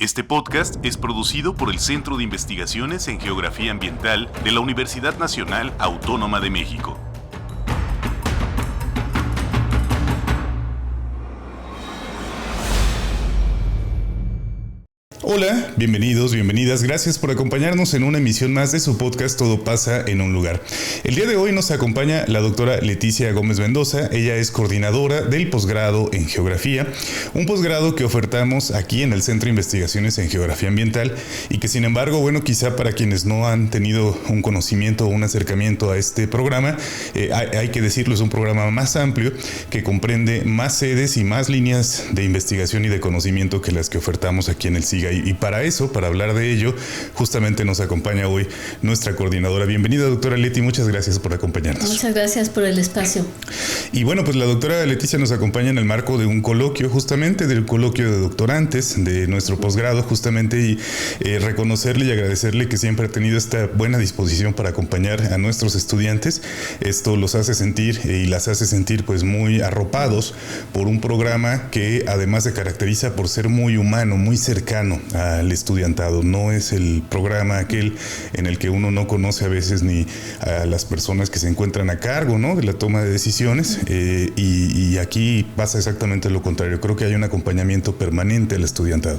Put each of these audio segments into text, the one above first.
Este podcast es producido por el Centro de Investigaciones en Geografía Ambiental de la Universidad Nacional Autónoma de México. Hola, bienvenidos, bienvenidas, gracias por acompañarnos en una emisión más de su podcast Todo pasa en un lugar. El día de hoy nos acompaña la doctora Leticia Gómez Mendoza. Ella es coordinadora del posgrado en Geografía, un posgrado que ofertamos aquí en el Centro de Investigaciones en Geografía Ambiental y que sin embargo, quizá para quienes no han tenido un conocimiento o un acercamiento a este programa, hay que decirlo, es un programa más amplio que comprende más sedes y más líneas de investigación y de conocimiento que las que ofertamos aquí en el SIGA. Y para eso, para hablar de ello, justamente nos acompaña hoy nuestra coordinadora. Bienvenida, doctora Leti, muchas gracias por acompañarnos. Muchas gracias por el espacio. Y bueno, pues la doctora Leticia nos acompaña en el marco de un coloquio, justamente del coloquio de doctorantes de nuestro posgrado, justamente, y reconocerle y agradecerle que siempre ha tenido esta buena disposición para acompañar a nuestros estudiantes. Esto los hace sentir y las hace sentir pues muy arropados por un programa que además se caracteriza por ser muy humano, muy cercano al estudiantado. No es el programa aquel en el que uno no conoce a veces ni a las personas que se encuentran a cargo, ¿no?, de la toma de decisiones, y aquí pasa exactamente lo contrario. Creo que hay un acompañamiento permanente al estudiantado.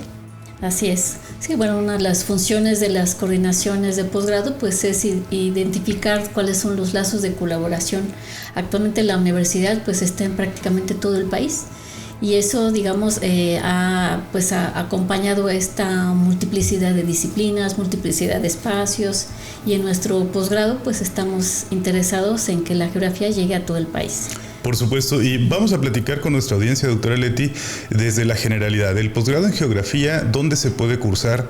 Así es. Sí, una de las funciones de las coordinaciones de posgrado pues es identificar cuáles son los lazos de colaboración. Actualmente la universidad pues está en prácticamente todo el país. Y eso, ha acompañado esta multiplicidad de disciplinas, multiplicidad de espacios, y en nuestro posgrado pues estamos interesados en que la geografía llegue a todo el país. Por supuesto, y vamos a platicar con nuestra audiencia, doctora Leti, desde la generalidad. El posgrado en Geografía, ¿dónde se puede cursar?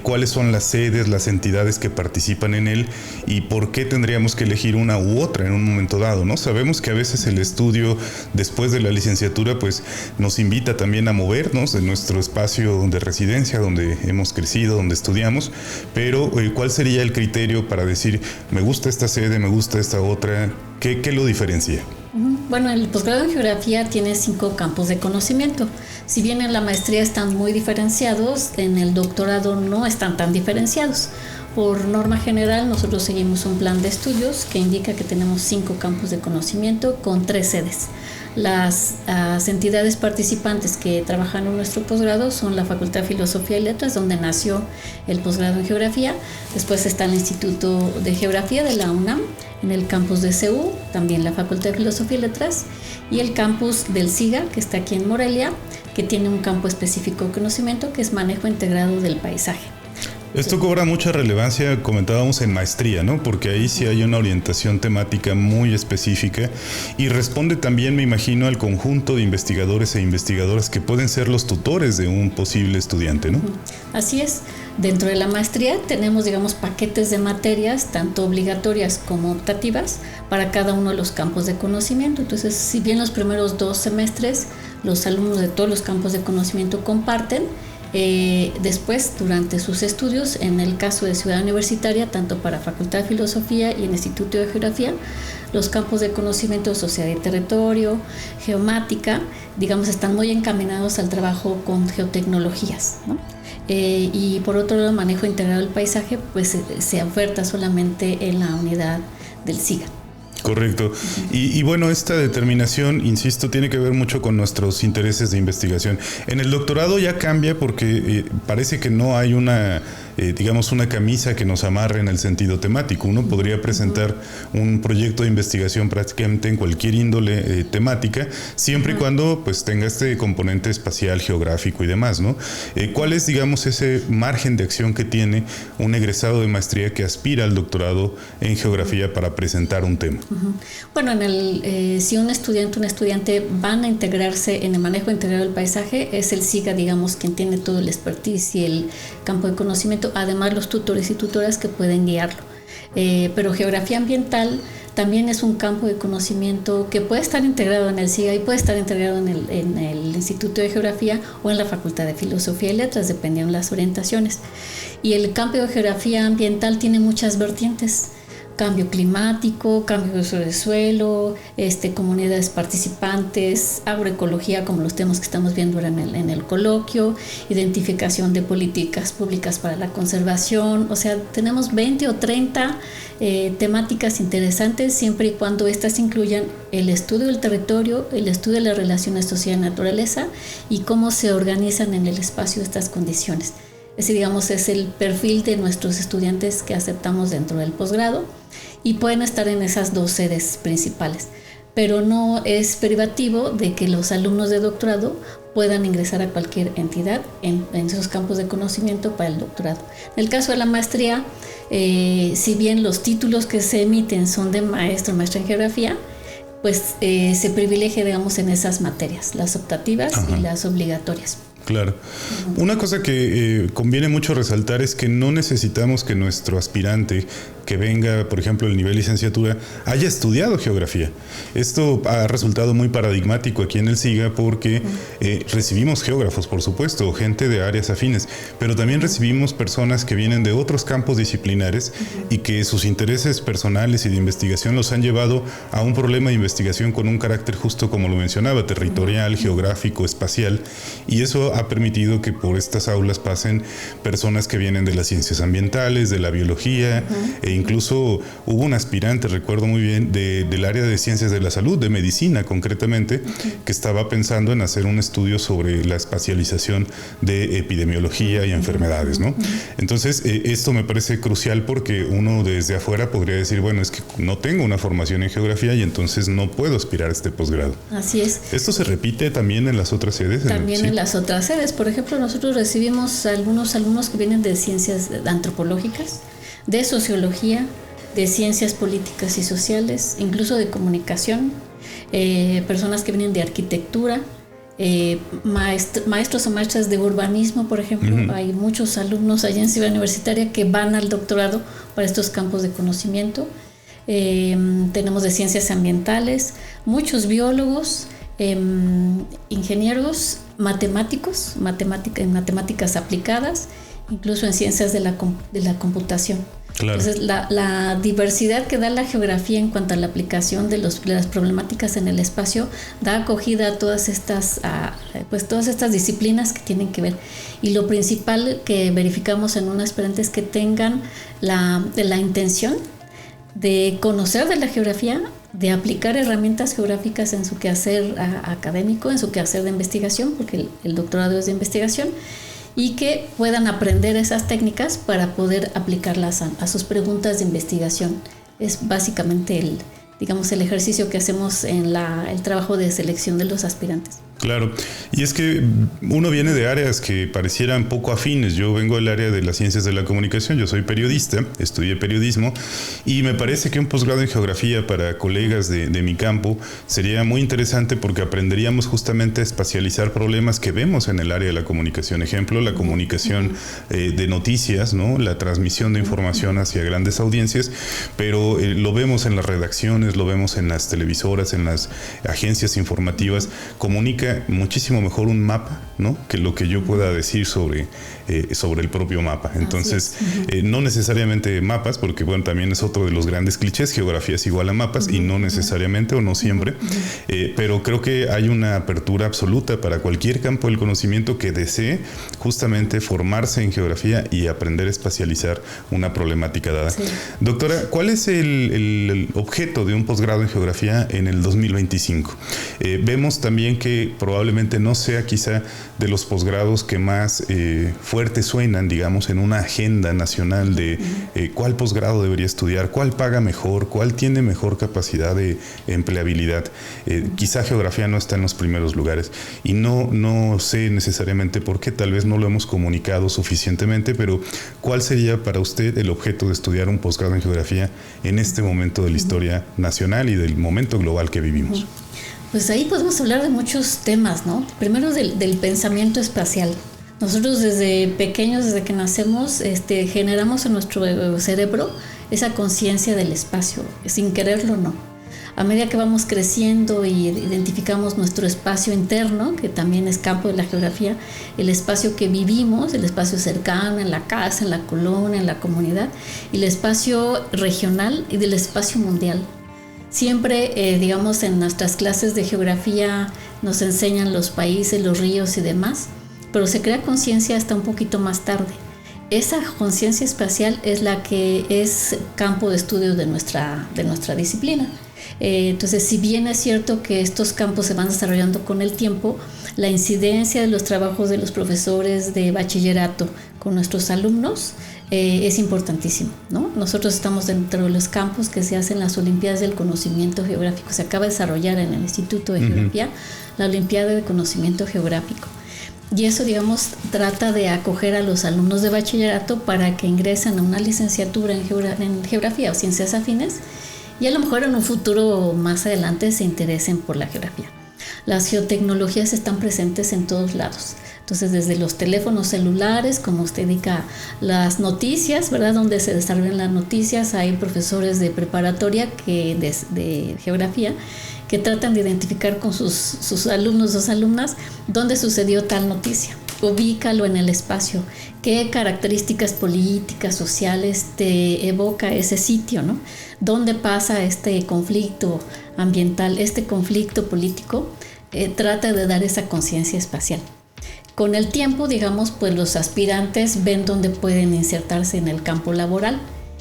¿Cuáles son las sedes, las entidades que participan en él? ¿Y por qué tendríamos que elegir una u otra en un momento dado, ¿no? Sabemos que a veces el estudio después de la licenciatura pues nos invita también a movernos de nuestro espacio de residencia, donde hemos crecido, donde estudiamos, pero ¿cuál sería el criterio para decir, me gusta esta sede, me gusta esta otra? ¿Qué lo diferencia? El posgrado en Geografía tiene 5 campos de conocimiento. Si bien en la maestría están muy diferenciados, en el doctorado no están tan diferenciados. Por norma general, nosotros seguimos un plan de estudios que indica que tenemos 5 campos de conocimiento con 3 sedes. Las entidades participantes que trabajan en nuestro posgrado son la Facultad de Filosofía y Letras, donde nació el posgrado en Geografía. Después está el Instituto de Geografía de la UNAM, en el campus de CEU, también la Facultad de Filosofía y Letras, y el campus del SIGA, que está aquí en Morelia, que tiene un campo específico de conocimiento que es manejo integrado del paisaje. Esto cobra mucha relevancia, comentábamos, en maestría, ¿no? Porque ahí sí hay una orientación temática muy específica y responde también, me imagino, al conjunto de investigadores e investigadoras que pueden ser los tutores de un posible estudiante, ¿no? Así es. Dentro de la maestría tenemos, paquetes de materias, tanto obligatorias como optativas, para cada uno de los campos de conocimiento. Entonces, si bien los primeros 2 semestres los alumnos de todos los campos de conocimiento comparten, después, durante sus estudios, en el caso de Ciudad Universitaria, tanto para Facultad de Filosofía y en Instituto de Geografía, los campos de conocimiento, sociedad y territorio, geomática, están muy encaminados al trabajo con geotecnologías, ¿no? Y por otro lado, manejo integrado del paisaje, pues se oferta solamente en la unidad del SIGA. Correcto. Y esta determinación, insisto, tiene que ver mucho con nuestros intereses de investigación. En el doctorado ya cambia porque parece que no hay una camisa que nos amarre en el sentido temático. Uno podría presentar un proyecto de investigación prácticamente en cualquier índole temática, siempre y cuando pues tenga este componente espacial, geográfico y demás, ¿no? ¿Cuál es, ese margen de acción que tiene un egresado de maestría que aspira al doctorado en Geografía para presentar un tema? Si un estudiante van a integrarse en el manejo integrado del paisaje, es el SIGA, quien tiene todo el expertise y el campo de conocimiento, además los tutores y tutoras que pueden guiarlo. Pero Geografía Ambiental también es un campo de conocimiento que puede estar integrado en el SIGA y puede estar integrado en el Instituto de Geografía o en la Facultad de Filosofía y Letras, dependiendo de las orientaciones. Y el campo de Geografía Ambiental tiene muchas vertientes. cambio climático, cambio de uso de suelo, comunidades participantes, agroecología, como los temas que estamos viendo en el coloquio, identificación de políticas públicas para la conservación. O sea, tenemos 20 o 30 temáticas interesantes, siempre y cuando estas incluyan el estudio del territorio, el estudio de las relaciones sociedad-naturaleza y cómo se organizan en el espacio estas condiciones. Ese, digamos, es el perfil de nuestros estudiantes que aceptamos dentro del posgrado y pueden estar en esas 2 sedes principales, pero no es privativo de que los alumnos de doctorado puedan ingresar a cualquier entidad en esos campos de conocimiento para el doctorado. En el caso de la maestría, si bien los títulos que se emiten son de maestra en geografía, pues se privilegia, digamos, en esas materias, las optativas y las obligatorias. Claro. Una cosa que conviene mucho resaltar es que no necesitamos que nuestro aspirante que venga, por ejemplo, el nivel licenciatura, haya estudiado geografía. Esto ha resultado muy paradigmático aquí en el SIGA porque recibimos geógrafos, por supuesto, gente de áreas afines, pero también recibimos personas que vienen de otros campos disciplinares y que sus intereses personales y de investigación los han llevado a un problema de investigación con un carácter justo como lo mencionaba, territorial, geográfico, espacial, y eso ha permitido que por estas aulas pasen personas que vienen de las ciencias ambientales, de la biología, e incluso hubo un aspirante, recuerdo muy bien, del área de ciencias de la salud, de medicina concretamente, que estaba pensando en hacer un estudio sobre la espacialización de epidemiología y enfermedades, ¿no? Entonces, esto me parece crucial porque uno desde afuera podría decir, bueno, es que no tengo una formación en geografía y entonces no puedo aspirar a este posgrado. Así es. ¿Esto se repite también en las otras sedes? También en las otras sedes. Por ejemplo, nosotros recibimos algunos alumnos que vienen de ciencias antropológicas, de sociología, de ciencias políticas y sociales, incluso de comunicación, personas que vienen de arquitectura, maestros o maestras de urbanismo, por ejemplo. Hay muchos alumnos allá en Ciudad Universitaria que van al doctorado para estos campos de conocimiento. Tenemos de ciencias ambientales, muchos biólogos, ingenieros, matemáticos, en matemáticas aplicadas, incluso en ciencias de la computación. Claro. Entonces, la diversidad que da la geografía en cuanto a la aplicación de las problemáticas en el espacio da acogida a todas estas disciplinas que tienen que ver. Y lo principal que verificamos en un aspirante es que tengan la intención de conocer de la geografía, de aplicar herramientas geográficas en su quehacer académico, en su quehacer de investigación, porque el doctorado es de investigación, y que puedan aprender esas técnicas para poder aplicarlas a sus preguntas de investigación. Es básicamente el ejercicio que hacemos en el trabajo de selección de los aspirantes. Claro, y es que uno viene de áreas que parecieran poco afines. Yo vengo del área de las ciencias de la comunicación, yo soy periodista, estudié periodismo y me parece que un posgrado en geografía para colegas de mi campo sería muy interesante porque aprenderíamos justamente a espacializar problemas que vemos en el área de la comunicación. Ejemplo, la comunicación de noticias, ¿no? La transmisión de información hacia grandes audiencias, pero lo vemos en las redacciones, lo vemos en las televisoras, en las agencias informativas. Comunica muchísimo mejor un mapa, ¿no? Que lo que yo pueda decir sobre el propio mapa. Entonces, no necesariamente mapas, porque bueno, también es otro de los grandes clichés, geografía es igual a mapas, y no necesariamente o no siempre, pero creo que hay una apertura absoluta para cualquier campo del conocimiento que desee justamente formarse en geografía y aprender a espacializar una problemática dada. Sí. Doctora, ¿cuál es el objeto de un posgrado en geografía en el 2025? Vemos también que probablemente no sea quizá de los posgrados que más fuertes suenan, digamos, en una agenda nacional de cuál posgrado debería estudiar, cuál paga mejor, cuál tiene mejor capacidad de empleabilidad. Quizá geografía no está en los primeros lugares y no sé necesariamente por qué, tal vez no lo hemos comunicado suficientemente, pero ¿cuál sería para usted el objeto de estudiar un posgrado en geografía en este momento de la historia nacional y del momento global que vivimos? Pues ahí podemos hablar de muchos temas, ¿no? Primero del pensamiento espacial. Nosotros desde pequeños, desde que nacemos, generamos en nuestro cerebro esa conciencia del espacio, sin quererlo o no. A medida que vamos creciendo y identificamos nuestro espacio interno, que también es campo de la geografía, el espacio que vivimos, el espacio cercano, en la casa, en la colonia, en la comunidad, y el espacio regional y del espacio mundial. Siempre, digamos, en nuestras clases de geografía nos enseñan los países, los ríos y demás, pero se crea conciencia hasta un poquito más tarde. Esa conciencia espacial es la que es campo de estudio de nuestra disciplina. Entonces, si bien es cierto que estos campos se van desarrollando con el tiempo, la incidencia de los trabajos de los profesores de bachillerato con nuestros alumnos es importantísimo, ¿no? Nosotros estamos dentro de los campos que se hacen las Olimpiadas del Conocimiento Geográfico. Se acaba de desarrollar en el Instituto de Geografía la Olimpiada de Conocimiento Geográfico. Y eso, digamos, trata de acoger a los alumnos de bachillerato para que ingresen a una licenciatura en geografía o ciencias afines, y a lo mejor en un futuro más adelante se interesen por la geografía. Las geotecnologías están presentes en todos lados. Entonces, desde los teléfonos celulares, como usted indica, las noticias, ¿verdad? Donde se desarrollan las noticias, hay profesores de preparatoria de geografía que tratan de identificar con sus alumnos o alumnas dónde sucedió tal noticia. Ubícalo en el espacio. ¿Qué características políticas, sociales te evoca ese sitio, ¿no? ¿Dónde pasa este conflicto ambiental, este conflicto político? Trata de dar esa conciencia espacial. Con el tiempo, digamos, pues los aspirantes ven dónde pueden insertarse en el campo laboral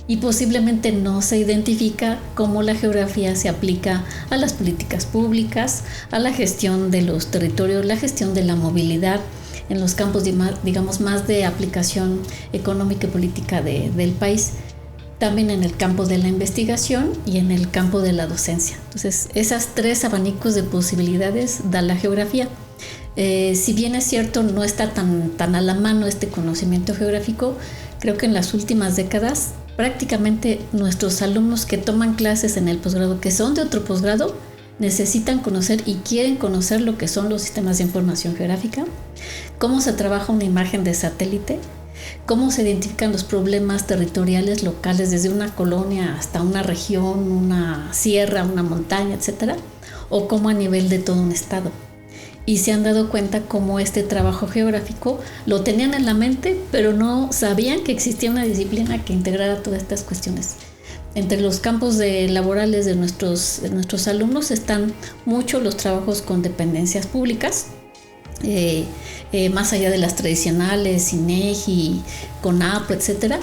y posiblemente no se identifica cómo la geografía se aplica a las políticas públicas, a la gestión de los territorios, la gestión de la movilidad, en los campos, digamos, más de aplicación económica y política del país, también en el campo de la investigación y en el campo de la docencia. Entonces, esas tres abanicos de posibilidades da la geografía. Si bien es cierto, no está tan a la mano este conocimiento geográfico, creo que en las últimas décadas prácticamente nuestros alumnos que toman clases en el posgrado, que son de otro posgrado, necesitan conocer y quieren conocer lo que son los sistemas de información geográfica, cómo se trabaja una imagen de satélite, cómo se identifican los problemas territoriales locales desde una colonia hasta una región, una sierra, una montaña, etcétera, o cómo a nivel de todo un estado. Y se han dado cuenta cómo este trabajo geográfico lo tenían en la mente, pero no sabían que existía una disciplina que integrara todas estas cuestiones. Entre los campos laborales de nuestros alumnos están muchos los trabajos con dependencias públicas, más allá de las tradicionales, INEGI, CONAPO, etcétera.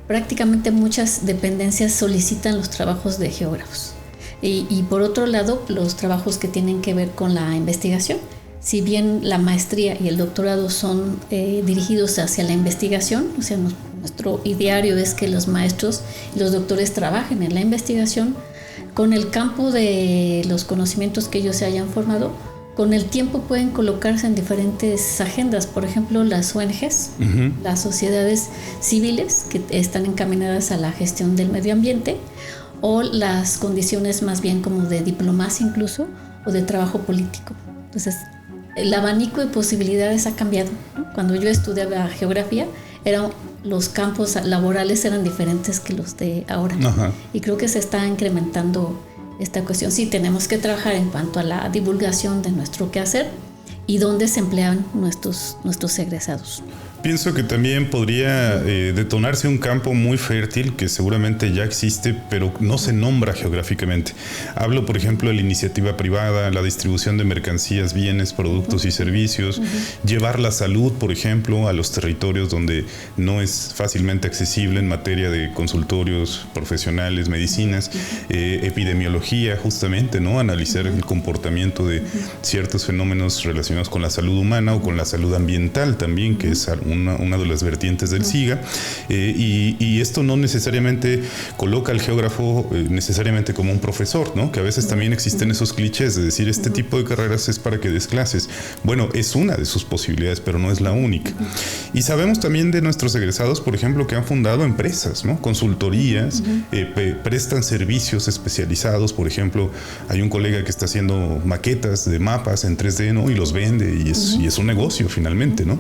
Prácticamente muchas dependencias solicitan los trabajos de geógrafos. Y por otro lado, los trabajos que tienen que ver con la investigación. Si bien la maestría y el doctorado son dirigidos hacia la investigación, o sea, nuestro ideario es que los maestros y los doctores trabajen en la investigación, con el campo de los conocimientos que ellos se hayan formado, con el tiempo pueden colocarse en diferentes agendas. Por ejemplo, las ONGs, las sociedades civiles que están encaminadas a la gestión del medio ambiente, o las condiciones más bien como de diplomacia incluso, o de trabajo político. Entonces, el abanico de posibilidades ha cambiado, ¿no? Cuando yo estudiaba geografía, los campos laborales eran diferentes que los de ahora. Ajá. Y creo que se está incrementando esta cuestión. Sí, tenemos que trabajar en cuanto a la divulgación de nuestro quehacer y dónde se emplean nuestros egresados. Pienso que también podría detonarse un campo muy fértil que seguramente ya existe, pero no se nombra geográficamente. Hablo, por ejemplo, de la iniciativa privada, la distribución de mercancías, bienes, productos y servicios, llevar la salud, por ejemplo, a los territorios donde no es fácilmente accesible en materia de consultorios profesionales, medicinas, epidemiología, justamente, ¿no? Analizar el comportamiento de ciertos fenómenos relacionados con la salud humana o con la salud ambiental también, que es una de las vertientes del SIGA, y esto no necesariamente coloca al geógrafo necesariamente como un profesor, ¿no? Que a veces también existen esos clichés de decir este tipo de carreras es para que des clases. Bueno, es una de sus posibilidades, pero no es la única. Y sabemos también de nuestros egresados, por ejemplo, que han fundado empresas, ¿no? Consultorías, prestan servicios especializados. Por ejemplo, hay un colega que está haciendo maquetas de mapas en 3D, ¿no? Y los vende y es un negocio finalmente, ¿no?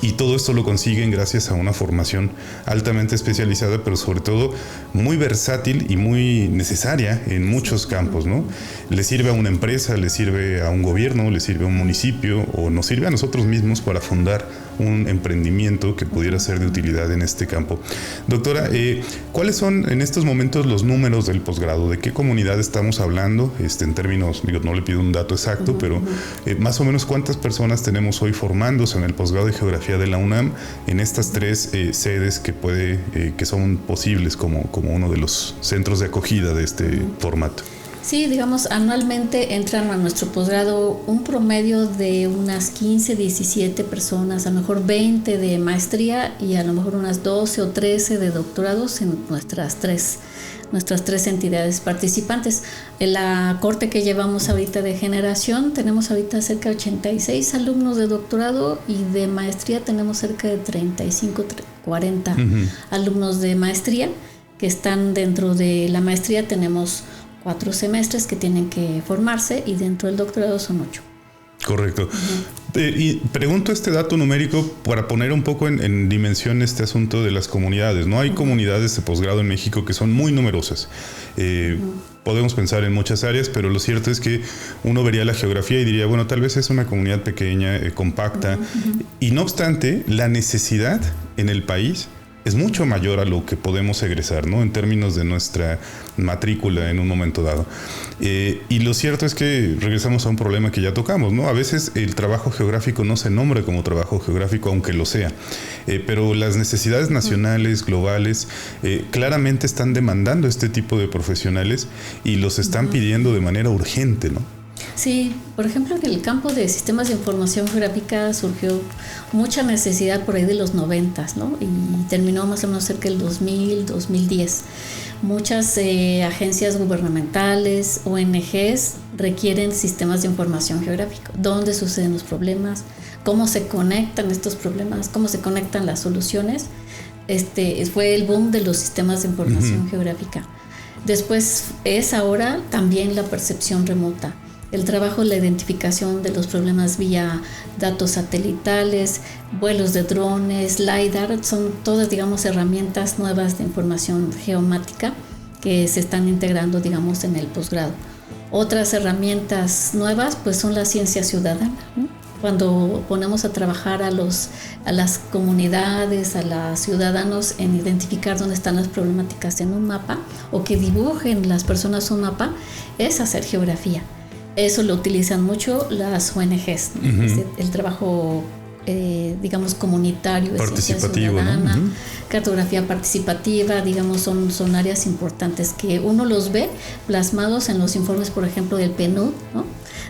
y todo esto lo consiguen gracias a una formación altamente especializada, pero sobre todo muy versátil y muy necesaria en muchos campos, ¿no? Le sirve a una empresa, le sirve a un gobierno, le sirve a un municipio o nos sirve a nosotros mismos para fundar un emprendimiento que pudiera ser de utilidad en este campo. Doctora, ¿cuáles son en estos momentos los números del posgrado? ¿De qué comunidad estamos hablando? En términos, no le pido un dato exacto, pero más o menos cuántas personas tenemos hoy formándose en el posgrado de Geografía de la UNAM en estas 3 sedes que son posibles como uno de los centros de acogida de este formato. Sí, digamos, anualmente entran a nuestro posgrado un promedio de unas 15, 17 personas, a lo mejor 20 de maestría y a lo mejor unas 12 o 13 de doctorados en nuestras tres entidades participantes. En la corte que llevamos ahorita de generación, tenemos ahorita cerca de 86 alumnos de doctorado y de maestría tenemos cerca de 35, 40 alumnos de maestría que están dentro de la maestría. Tenemos 4 semestres que tienen que formarse y dentro del doctorado son 8. Correcto. Y pregunto este dato numérico para poner un poco en dimensión este asunto de las comunidades, ¿no? Hay comunidades de posgrado en México que son muy numerosas. Podemos pensar en muchas áreas, pero lo cierto es que uno vería la geografía y diría, bueno, tal vez es una comunidad pequeña, compacta. Y no obstante, la necesidad en el país es mucho mayor a lo que podemos egresar, ¿no? En términos de nuestra matrícula en un momento dado. Y lo cierto es que regresamos a un problema que ya tocamos, ¿no? A veces el trabajo geográfico no se nombra como trabajo geográfico, aunque lo sea. Pero las necesidades nacionales, globales, claramente están demandando este tipo de profesionales y los están pidiendo de manera urgente, ¿no? Sí, por ejemplo, en el campo de sistemas de información geográfica surgió mucha necesidad por ahí de los 90s, ¿no? Y terminó más o menos cerca del 2000, 2010. Muchas agencias gubernamentales, ONGs, requieren sistemas de información geográfica. ¿Dónde suceden los problemas? ¿Cómo se conectan estos problemas? ¿Cómo se conectan las soluciones? Fue el boom de los sistemas de información geográfica. Después es ahora también la percepción remota. El trabajo, la identificación de los problemas vía datos satelitales, vuelos de drones, LiDAR, son todas, digamos, herramientas nuevas de información geomática que se están integrando, digamos, en el posgrado. Otras herramientas nuevas, pues, son la ciencia ciudadana, ¿no? Cuando ponemos a trabajar a las comunidades, a los ciudadanos en identificar dónde están las problemáticas en un mapa o que dibujen las personas un mapa, es hacer geografía. Eso lo utilizan mucho las ONGs, ¿no? El trabajo, digamos, comunitario, participativo, ciudadana, ¿no? Cartografía participativa, digamos, son áreas importantes que uno los ve plasmados en los informes, por ejemplo, del PNUD, ¿no?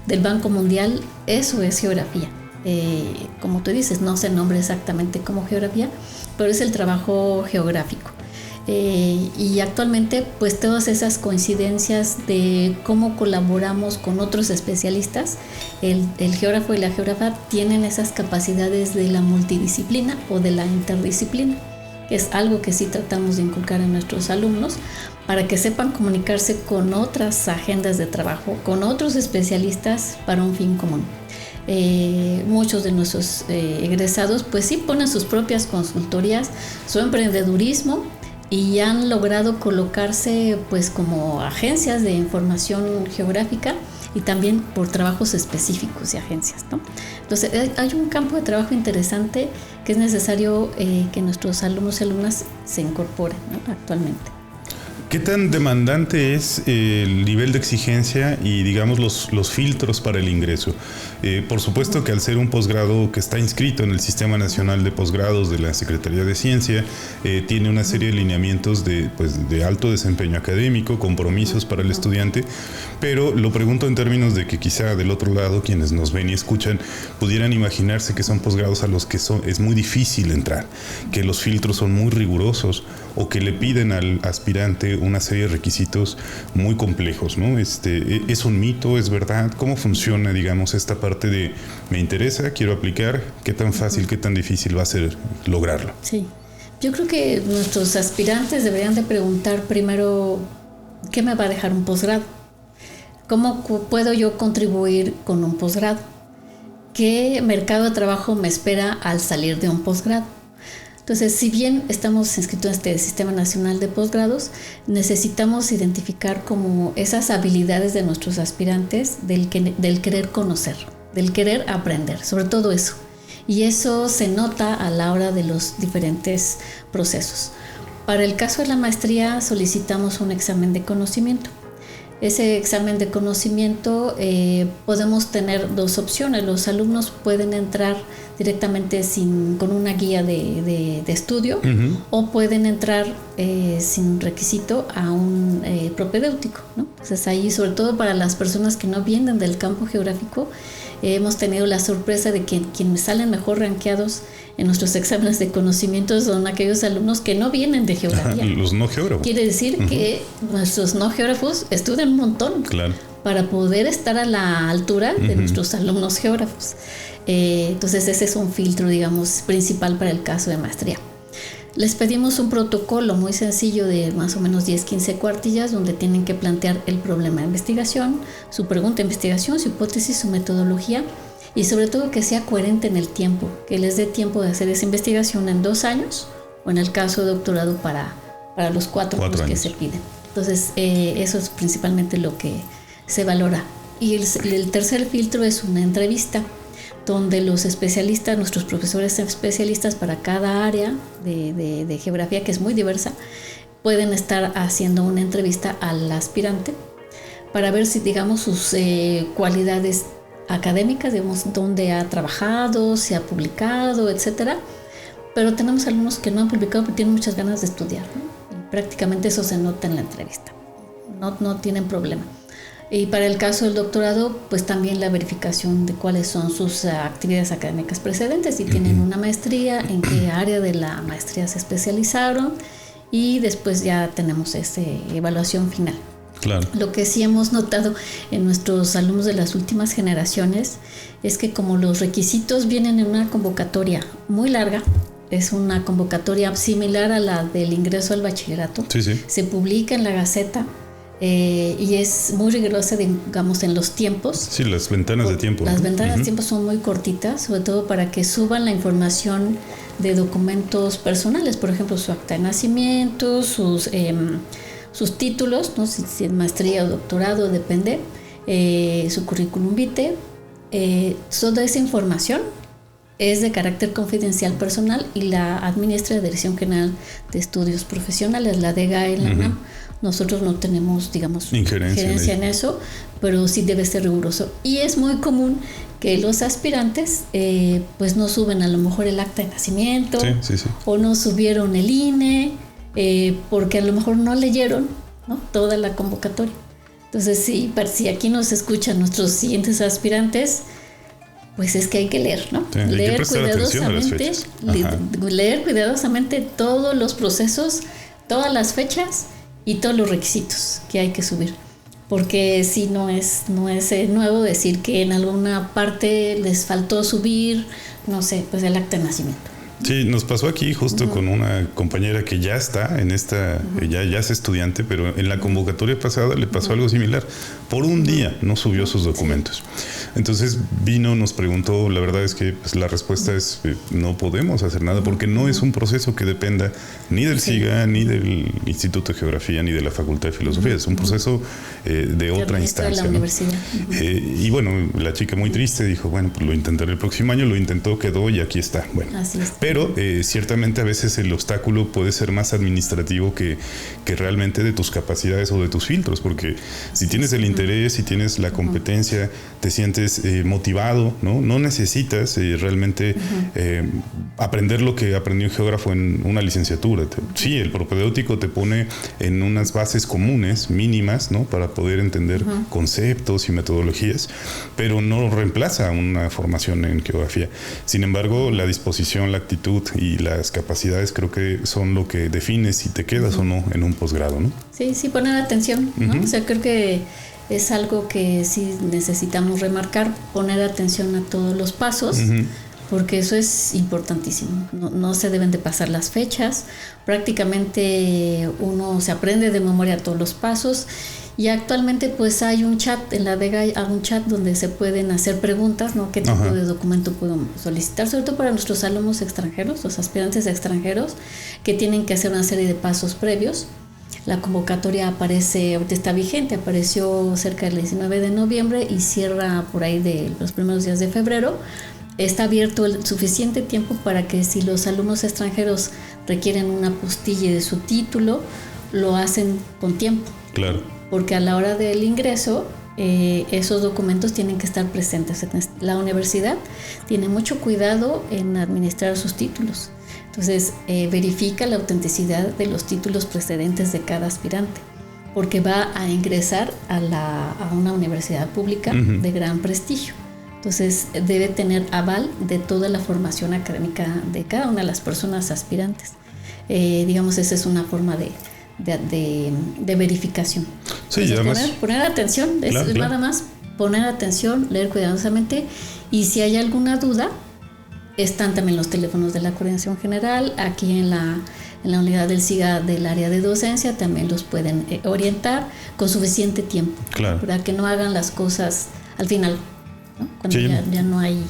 Del Banco Mundial. Eso es geografía. Como tú dices, no se nombra exactamente como geografía, pero es el trabajo geográfico. Y actualmente, pues, todas esas coincidencias de cómo colaboramos con otros especialistas, el geógrafo y la geógrafa tienen esas capacidades de la multidisciplina o de la interdisciplina, que es algo que sí tratamos de inculcar en nuestros alumnos para que sepan comunicarse con otras agendas de trabajo, con otros especialistas para un fin común. Muchos de nuestros egresados, pues sí ponen sus propias consultorías, su emprendedurismo, y han logrado colocarse, pues, como agencias de información geográfica y también por trabajos específicos de agencias, ¿no? Entonces hay un campo de trabajo interesante que es necesario que nuestros alumnos y alumnas se incorporen, ¿no? Actualmente. ¿Qué tan demandante es el nivel de exigencia y, digamos, los filtros para el ingreso? Por supuesto que al ser un posgrado que está inscrito en el Sistema Nacional de Posgrados de la Secretaría de Ciencia, tiene una serie de lineamientos de alto desempeño académico, compromisos para el estudiante, pero lo pregunto en términos de que quizá del otro lado quienes nos ven y escuchan pudieran imaginarse que son posgrados a los que es muy difícil entrar, que los filtros son muy rigurosos o que le piden al aspirante una serie de requisitos muy complejos, ¿no? ¿Es un mito? ¿Es verdad? ¿Cómo funciona, digamos, esta parte de me interesa, quiero aplicar? ¿Qué tan fácil, qué tan difícil va a ser lograrlo? Sí, yo creo que nuestros aspirantes deberían de preguntar primero ¿qué me va a dejar un posgrado? ¿Cómo puedo yo contribuir con un posgrado? qué mercado de trabajo me espera al salir de un posgrado. Entonces, si bien estamos inscritos en este Sistema Nacional de Posgrados, necesitamos identificar como esas habilidades de nuestros aspirantes del querer conocer, del querer aprender, sobre todo eso. Y eso se nota a la hora de los diferentes procesos. Para el caso de la maestría solicitamos un examen de conocimiento. Ese examen de conocimiento podemos tener dos opciones. Los alumnos pueden entrar directamente con una guía de estudio, o pueden entrar sin requisito a un propedéutico, ¿no? Entonces ahí, sobre todo para las personas que no vienen del campo geográfico, hemos tenido la sorpresa de que quienes salen mejor rankeados en nuestros exámenes de conocimientos son aquellos alumnos que no vienen de geografía. Los no geógrafos. Quiere decir que nuestros no geógrafos estudian un montón, claro, para poder estar a la altura de nuestros alumnos geógrafos. Entonces ese es un filtro, digamos, principal para el caso de maestría. Les pedimos un protocolo muy sencillo de más o menos 10-15 cuartillas, donde tienen que plantear el problema de investigación, su pregunta de investigación, su hipótesis, su metodología, y sobre todo que sea coherente en el tiempo, que les dé tiempo de hacer esa investigación en 2 años, o en el caso de doctorado para los 4 años que se piden. Entonces eso es principalmente lo que se valora. Y el tercer filtro es una entrevista, donde los especialistas, nuestros profesores especialistas para cada área de geografía, que es muy diversa, pueden estar haciendo una entrevista al aspirante para ver si, digamos, sus cualidades académicas, digamos, dónde ha trabajado, si ha publicado, etcétera. Pero tenemos alumnos que no han publicado pero tienen muchas ganas de estudiar, ¿no? Y prácticamente eso se nota en la entrevista. No tienen problema. Y para el caso del doctorado, pues también la verificación de cuáles son sus actividades académicas precedentes, si tienen una maestría, en qué área de la maestría se especializaron, y después ya tenemos esa evaluación final. Claro. Lo que sí hemos notado en nuestros alumnos de las últimas generaciones es que como los requisitos vienen en una convocatoria muy larga, es una convocatoria similar a la del ingreso al bachillerato, se publica en la Gaceta, y es muy rigurosa, digamos, en los tiempos. Sí, las ventanas de tiempo. Las ventanas de tiempo son muy cortitas, sobre todo para que suban la información de documentos personales, por ejemplo, su acta de nacimiento, sus títulos, ¿no? Si es maestría o doctorado, depende, su currículum vitae. Toda esa información es de carácter confidencial personal y la administra la Dirección General de Estudios Profesionales, la DGAE en la UNAM. Nosotros no tenemos, digamos, injerencia en eso, pero sí debe ser riguroso. Y es muy común que los aspirantes pues no suben a lo mejor el acta de nacimiento, o no subieron el INE, porque a lo mejor no leyeron, ¿no?, toda la convocatoria. Entonces si aquí nos escuchan nuestros siguientes aspirantes, pues es que hay que leer, ¿no? Leer cuidadosamente todos los procesos, todas las fechas y todos los requisitos que hay que subir, porque si no es nuevo decir que en alguna parte les faltó subir, no sé, pues el acta de nacimiento. Sí, nos pasó aquí justo con una compañera que ya está en esta, ya es estudiante, pero en la convocatoria pasada le pasó algo similar. Por un día no subió sus documentos. Entonces vino, nos preguntó, la verdad es que pues, la respuesta es no podemos hacer nada porque no es un proceso que dependa ni del SIGA, ni del Instituto de Geografía, ni de la Facultad de Filosofía. Es un proceso de otra instancia, ¿no? Y bueno, la chica muy triste dijo, bueno, pues lo intentaré el próximo año, lo intentó, quedó y aquí está. Bueno, así es. Pero ciertamente a veces el obstáculo puede ser más administrativo que realmente de tus capacidades o de tus filtros, porque si tienes el interés, si tienes la competencia, te sientes motivado, ¿no? No necesitas realmente aprender lo que aprendió un geógrafo en una licenciatura. Sí, el propedéutico te pone en unas bases comunes, mínimas, ¿no?, para poder entender conceptos y metodologías, pero no reemplaza una formación en geografía. Sin embargo, la disposición, la actitud y las capacidades creo que son lo que define si te quedas o no en un posgrado, ¿no? Sí, poner atención, ¿no? O sea, creo que es algo que sí necesitamos remarcar, poner atención a todos los pasos, porque eso es importantísimo. No se deben de pasar las fechas, prácticamente uno se aprende de memoria todos los pasos Y actualmente pues hay un chat, en la DEGA hay un chat donde se pueden hacer preguntas, ¿no? ¿Qué tipo de documento puedo solicitar? Sobre todo para nuestros alumnos extranjeros, los aspirantes extranjeros, que tienen que hacer una serie de pasos previos. La convocatoria ahorita está vigente, apareció cerca del 19 de noviembre y cierra por ahí de los primeros días de febrero. Está abierto el suficiente tiempo para que si los alumnos extranjeros requieren una apostille de su título, lo hacen con tiempo. Claro. Porque a la hora del ingreso, esos documentos tienen que estar presentes. La universidad tiene mucho cuidado en administrar sus títulos. Entonces, verifica la autenticidad de los títulos precedentes de cada aspirante, porque va a ingresar a una universidad pública de gran prestigio. Entonces, debe tener aval de toda la formación académica de cada una de las personas aspirantes. Digamos, esa es una forma de verificación. Sí, y además poner atención, claro. Nada más poner atención, leer cuidadosamente, y si hay alguna duda, están también los teléfonos de la Coordinación General. Aquí en la unidad del SIGA del área de docencia también los pueden orientar con suficiente tiempo, claro, para que no hagan las cosas al final, ¿no? Cuando sí, ya no hay...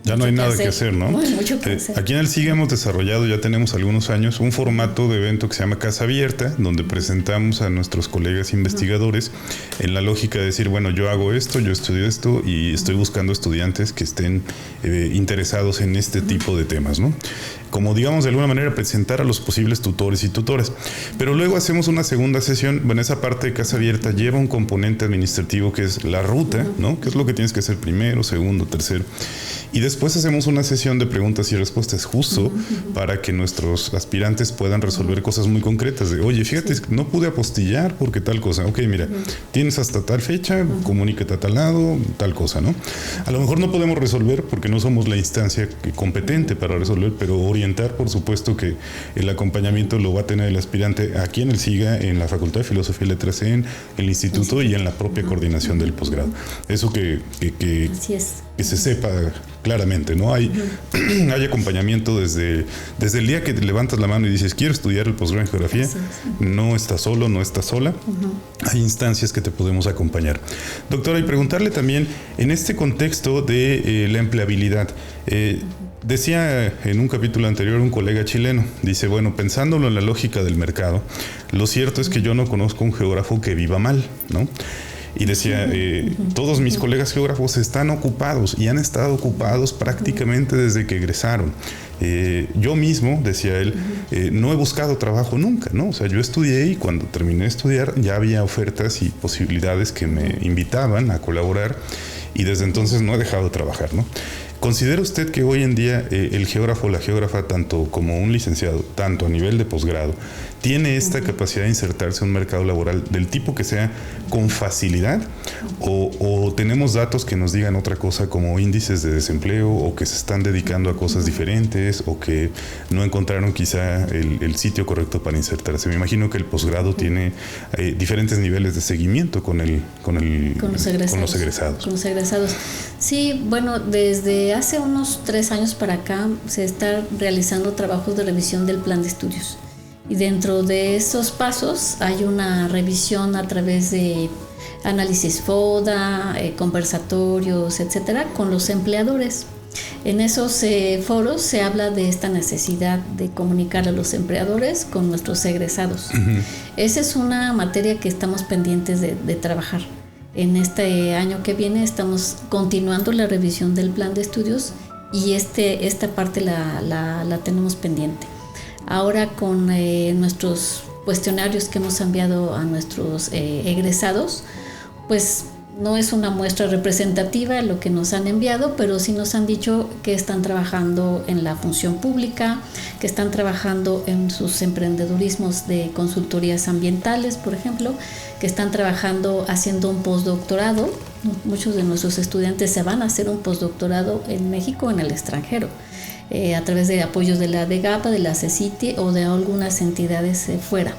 Ya no hay nada que hacer, ¿no? Mucho que hacer. Aquí en el SIGA hemos desarrollado, ya tenemos algunos años, un formato de evento que se llama Casa Abierta, donde presentamos a nuestros colegas investigadores en la lógica de decir, bueno, yo hago esto, yo estudio esto y estoy buscando estudiantes que estén interesados en este tipo de temas, ¿no? Como, digamos, de alguna manera presentar a los posibles tutores y tutoras. Pero luego hacemos una segunda sesión. Bueno, esa parte de Casa Abierta lleva un componente administrativo que es la ruta, ¿no? Que es lo que tienes que hacer primero, segundo, tercero. Y después hacemos una sesión de preguntas y respuestas justo para que nuestros aspirantes puedan resolver cosas muy concretas. De, oye, fíjate, no pude apostillar porque tal cosa. Ok, mira, tienes hasta tal fecha, comunícate a tal lado, tal cosa, ¿no? A lo mejor no podemos resolver porque no somos la instancia competente para resolver, pero orientar, por supuesto que el acompañamiento lo va a tener el aspirante aquí en el SIGA, en la Facultad de Filosofía y Letras, en el instituto y en la propia coordinación del posgrado. Eso que se sepa claramente, ¿no? Hay acompañamiento desde el día que te levantas la mano y dices, quiero estudiar el posgrado en geografía. No estás solo, no estás sola. Hay instancias que te podemos acompañar. Doctora, y preguntarle también, en este contexto de la empleabilidad, decía en un capítulo anterior un colega chileno, dice, bueno, pensándolo en la lógica del mercado, lo cierto es que yo no conozco un geógrafo que viva mal, ¿no? Y decía, todos mis colegas geógrafos están ocupados y han estado ocupados prácticamente desde que egresaron. Yo mismo, decía él, no he buscado trabajo nunca, ¿no? O sea, yo estudié y cuando terminé de estudiar ya había ofertas y posibilidades que me invitaban a colaborar y desde entonces no he dejado de trabajar, ¿no? ¿Considera usted que hoy en día el geógrafo o la geógrafa, tanto como un licenciado, tanto a nivel de posgrado, tiene esta capacidad de insertarse en un mercado laboral del tipo que sea con facilidad? ¿O tenemos datos que nos digan otra cosa como índices de desempleo o que se están dedicando a cosas diferentes o que no encontraron quizá el sitio correcto para insertarse? Me imagino que el posgrado tiene diferentes niveles de seguimiento con los egresados. Sí, bueno, desde hace unos 3 años para acá se está realizando trabajos de revisión del plan de estudios. Y dentro de esos pasos hay una revisión a través de análisis FODA, conversatorios, etcétera, con los empleadores. En esos foros se habla de esta necesidad de comunicar a los empleadores con nuestros egresados. Esa es una materia que estamos pendientes de trabajar. En este año que viene estamos continuando la revisión del plan de estudios y esta parte la tenemos pendiente. Ahora con nuestros cuestionarios que hemos enviado a nuestros egresados, pues no es una muestra representativa lo que nos han enviado, pero sí nos han dicho que están trabajando en la función pública, que están trabajando en sus emprendedurismos de consultorías ambientales, por ejemplo, que están trabajando haciendo un postdoctorado. Muchos de nuestros estudiantes se van a hacer un postdoctorado en México o en el extranjero, a través de apoyos de la DEGAPA, de la CECITI o de algunas entidades fuera.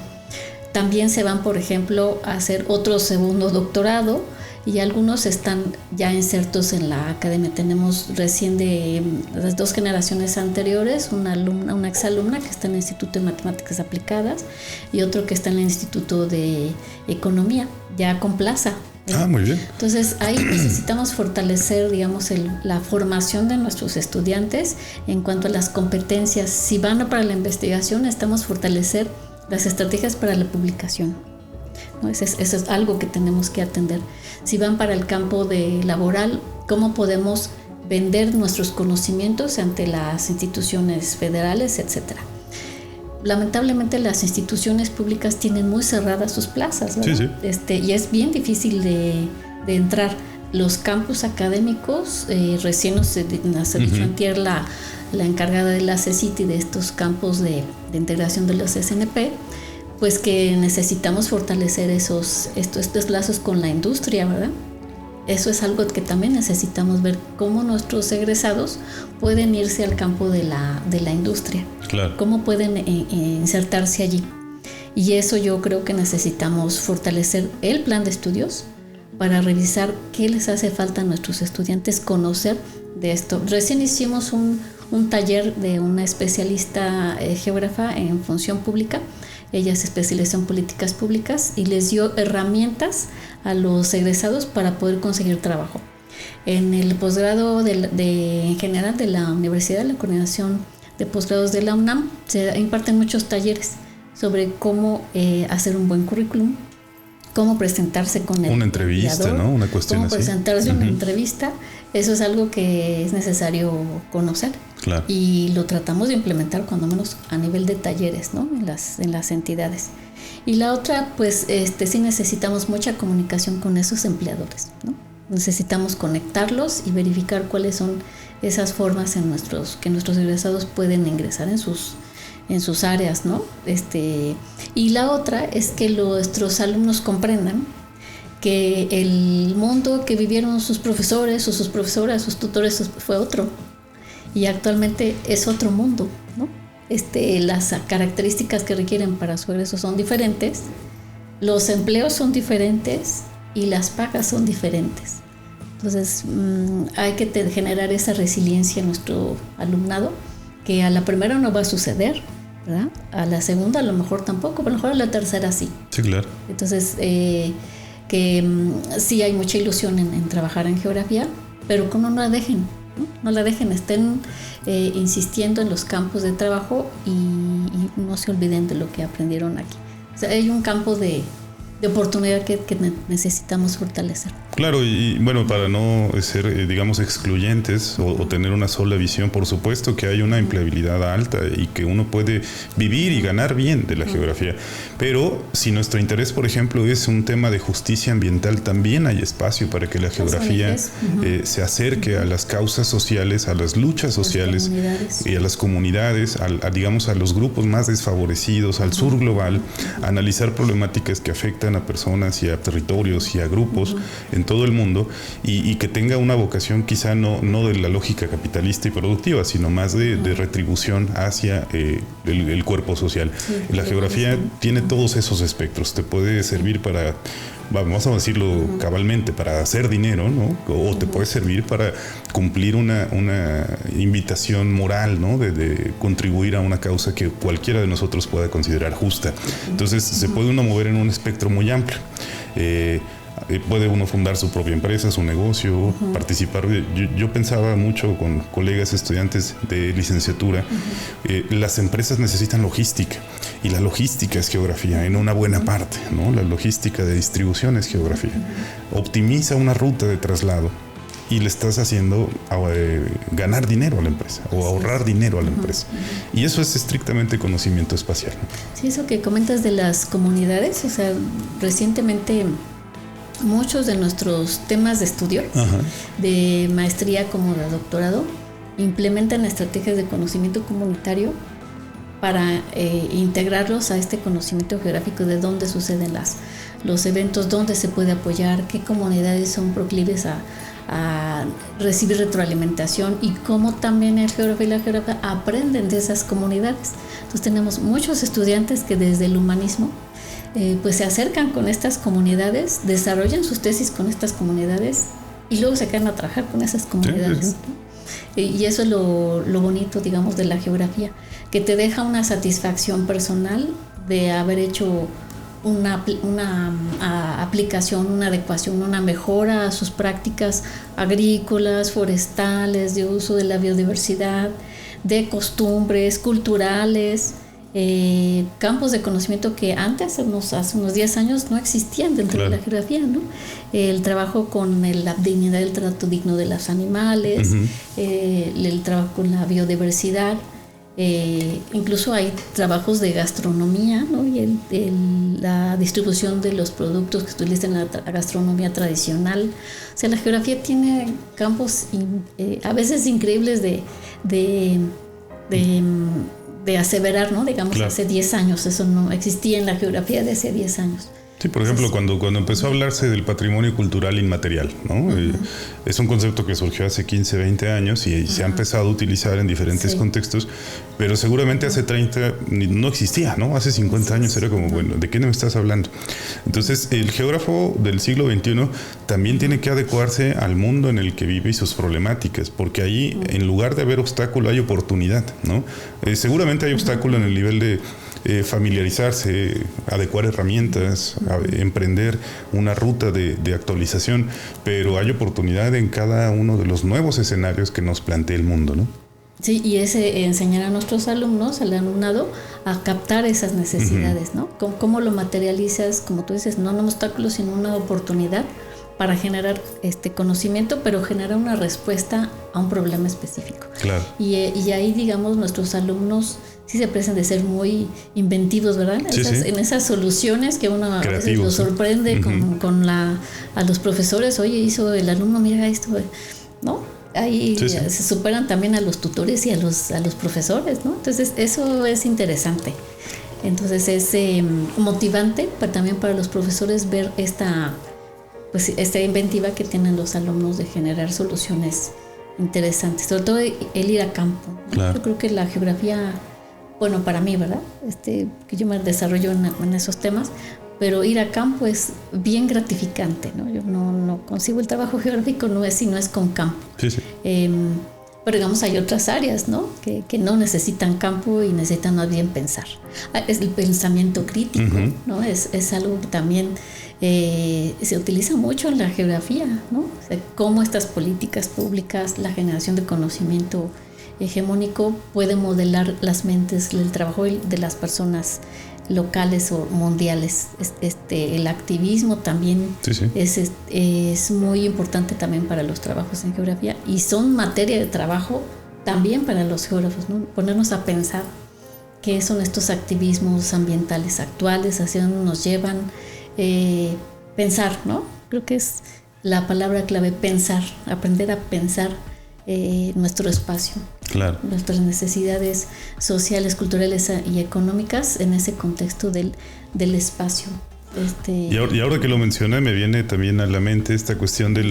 También se van, por ejemplo, a hacer otro segundo doctorado y algunos están ya insertos en la academia. Tenemos recién de las 2 generaciones anteriores una exalumna que está en el Instituto de Matemáticas Aplicadas y otro que está en el Instituto de Economía, ya con plaza. Muy bien. Entonces ahí necesitamos fortalecer, digamos, la formación de nuestros estudiantes en cuanto a las competencias. Si van para la investigación, necesitamos fortalecer las estrategias para la publicación, ¿no? Eso es algo que tenemos que atender. Si van para el campo laboral, ¿cómo podemos vender nuestros conocimientos ante las instituciones federales, etcétera? Lamentablemente las instituciones públicas tienen muy cerradas sus plazas, ¿verdad? Sí. Y es bien difícil de entrar. Los campus académicos, recién nos dicho antier la encargada de la CECITI de estos campos de integración de los SNP, pues que necesitamos fortalecer estos lazos con la industria, ¿verdad? Eso es algo que también necesitamos ver, cómo nuestros egresados pueden irse al campo de la industria. Claro. Cómo pueden insertarse allí. Y eso yo creo que necesitamos fortalecer el plan de estudios para revisar qué les hace falta a nuestros estudiantes conocer de esto. Recién hicimos un taller de una especialista geógrafa en función pública. Ella se especializó en políticas públicas y les dio herramientas a los egresados para poder conseguir trabajo. En el posgrado en general de la universidad, la coordinación de posgrados de la UNAM, se imparten muchos talleres sobre cómo hacer un buen currículum, cómo presentarse con una entrevista, ¿no? Una cuestión cómo así. Presentarse una entrevista. Eso es algo que es necesario conocer. Claro. Y lo tratamos de implementar cuando menos a nivel de talleres, ¿no? En las entidades. Y la otra, pues sí necesitamos mucha comunicación con esos empleadores, ¿no? Necesitamos conectarlos y verificar cuáles son esas formas que nuestros egresados pueden ingresar en sus áreas, ¿no? Y la otra es que nuestros alumnos comprendan que el mundo que vivieron sus profesores o sus profesoras, sus tutores, fue otro. Y actualmente es otro mundo, ¿no? Las características que requieren para su egreso son diferentes, los empleos son diferentes y las pagas son diferentes. Entonces hay que generar esa resiliencia en nuestro alumnado, que a la primera no va a suceder, ¿verdad? A la segunda a lo mejor tampoco, pero a lo mejor a la tercera sí. Sí, claro. Entonces sí hay mucha ilusión en trabajar en geografía, pero que no la dejen. No la dejen, estén insistiendo en los campos de trabajo y no se olviden de lo que aprendieron aquí. O sea, hay un campo de oportunidad que necesitamos fortalecer. Claro, y bueno, para no ser, digamos, excluyentes o tener una sola visión, por supuesto que hay una empleabilidad alta y que uno puede vivir y ganar bien de la geografía. Pero si nuestro interés, por ejemplo, es un tema de justicia ambiental, también hay espacio para que la geografía se acerque a las causas sociales, a las luchas sociales y a las comunidades, digamos, a los grupos más desfavorecidos, al sur global, a analizar problemáticas que afectan a personas y a territorios y a grupos en todo el mundo y que tenga una vocación quizá no de la lógica capitalista y productiva, sino más de retribución hacia el cuerpo social. Sí, la geografía tiene todos esos espectros. Te puede servir para, vamos a decirlo cabalmente, para hacer dinero, ¿no? O te puede servir para cumplir una invitación moral, ¿no? De contribuir a una causa que cualquiera de nosotros pueda considerar justa. Entonces se puede uno mover en un espectro muy amplio. Puede uno fundar su propia empresa, su negocio, participar. Yo pensaba mucho con colegas estudiantes de licenciatura, las empresas necesitan logística y la logística es geografía en una buena parte, ¿no? La logística de distribución es geografía. Optimiza una ruta de traslado y le estás haciendo ganar dinero a la empresa o ahorrar dinero a la empresa. Y eso es estrictamente conocimiento espacial, ¿no? Sí, eso que comentas de las comunidades, o sea, recientemente muchos de nuestros temas de estudio, de maestría como de doctorado, implementan estrategias de conocimiento comunitario para integrarlos a este conocimiento geográfico de dónde suceden los eventos, dónde se puede apoyar, qué comunidades son proclives a recibir retroalimentación y cómo también el geógrafo y la geógrafa aprenden de esas comunidades. Entonces tenemos muchos estudiantes que desde el humanismo pues se acercan con estas comunidades, desarrollan sus tesis con estas comunidades y luego se quedan a trabajar con esas comunidades. Sí. Y eso es lo bonito, digamos, de la geografía, que te deja una satisfacción personal de haber hecho una aplicación, una adecuación, una mejora a sus prácticas agrícolas, forestales, de uso de la biodiversidad, de costumbres culturales, campos de conocimiento que antes, hace unos 10 años, no existían dentro de la geografía, ¿no? El trabajo con la dignidad del trato digno de los animales, el trabajo con la biodiversidad, incluso hay trabajos de gastronomía, ¿no? Y la distribución de los productos que se utilizan en la gastronomía tradicional. O sea, la geografía tiene campos a veces increíbles de aseverar, ¿no? Digamos, hace 10 años, eso no existía en la geografía de hace 10 años. Sí, por ejemplo, cuando empezó a hablarse del patrimonio cultural inmaterial, ¿no? Es un concepto que surgió hace 15, 20 años y se ha empezado a utilizar en diferentes contextos, pero seguramente hace 30 no existía, ¿no? Hace 50 años era como, bueno, ¿de qué me estás hablando? Entonces, el geógrafo del siglo XXI también tiene que adecuarse al mundo en el que vive y sus problemáticas, porque ahí, en lugar de haber obstáculo, hay oportunidad, ¿no? Seguramente hay obstáculo en el nivel de familiarizarse, adecuar herramientas, emprender una ruta de actualización, pero hay oportunidad en cada uno de los nuevos escenarios que nos plantea el mundo, ¿no? Sí, y enseñar a nuestros alumnos, al alumnado, a captar esas necesidades, ¿no? ¿Cómo lo materializas? Como tú dices, no un obstáculo, sino una oportunidad para generar conocimiento, pero generar una respuesta a un problema específico. Claro. Y ahí, digamos, nuestros alumnos sí se parecen de ser muy inventivos, ¿verdad? En esas soluciones que uno a veces los sorprende a los profesores. Oye, hizo el alumno, mira esto, ¿no? Ahí se superan también a los tutores y a los profesores, ¿no? Entonces, eso es interesante. Entonces, es motivante también para los profesores ver esta inventiva que tienen los alumnos de generar soluciones interesantes, sobre todo el ir a campo, ¿no? Claro. Yo creo que la geografía, bueno, para mí, ¿verdad? Que yo me desarrollo en esos temas, pero ir a campo es bien gratificante, ¿no? Yo no consigo el trabajo geográfico, no es con campo. Sí. Pero digamos, hay otras áreas, ¿no? Que no necesitan campo y necesitan más bien pensar. Es el pensamiento crítico, ¿no? Es algo que también se utiliza mucho en la geografía, ¿no? O sea, cómo estas políticas públicas, la generación de conocimiento hegemónico puede modelar las mentes, el trabajo de las personas locales o mundiales. El activismo también es muy importante también para los trabajos en geografía y son materia de trabajo también para los geógrafos, ¿no? Ponernos a pensar qué son estos activismos ambientales actuales, hacia dónde nos llevan, pensar, ¿no? Creo que es la palabra clave, pensar, aprender a pensar nuestro espacio, claro, nuestras necesidades sociales, culturales y económicas en ese contexto del espacio. Y ahora que lo menciona, me viene también a la mente esta cuestión de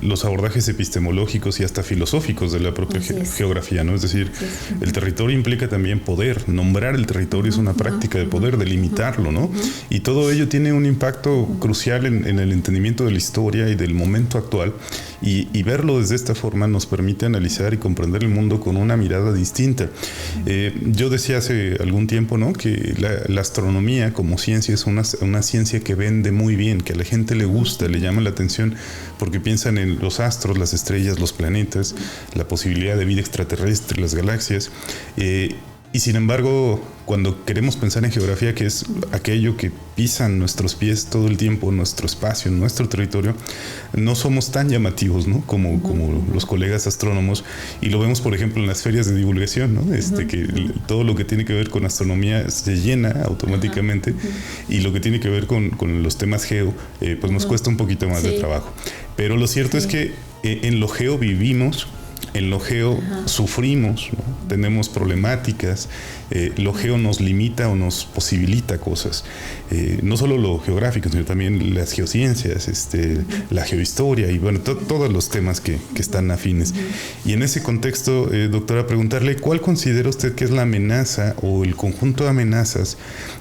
los abordajes epistemológicos y hasta filosóficos de la propia geografía, ¿no? Es decir, el territorio implica también poder. Nombrar el territorio es una práctica de poder, delimitarlo, ¿no? Y todo ello tiene un impacto crucial en el entendimiento de la historia y del momento actual. Y verlo desde esta forma nos permite analizar y comprender el mundo con una mirada distinta. Yo decía hace algún tiempo, ¿no?, que la astronomía como ciencia es una ciencia que vende muy bien, que a la gente le gusta, le llama la atención, porque piensan en los astros, las estrellas, los planetas, la posibilidad de vida extraterrestre, las galaxias. Y sin embargo, cuando queremos pensar en geografía, que es aquello que pisan nuestros pies todo el tiempo, nuestro espacio, nuestro territorio, no somos tan llamativos, ¿no?, como los colegas astrónomos. Y lo vemos, por ejemplo, en las ferias de divulgación, ¿no? Que todo lo que tiene que ver con astronomía se llena automáticamente, y lo que tiene que ver con los temas geo, pues nos cuesta un poquito más de trabajo. Pero lo cierto es que en lo geo vivimos En lo geo sufrimos, ¿no? Tenemos problemáticas, lo geo nos limita o nos posibilita cosas, no solo lo geográfico, sino también las geociencias, la geohistoria y bueno, todos los temas que están afines. Y en ese contexto, doctora, preguntarle, ¿cuál considera usted que es la amenaza o el conjunto de amenazas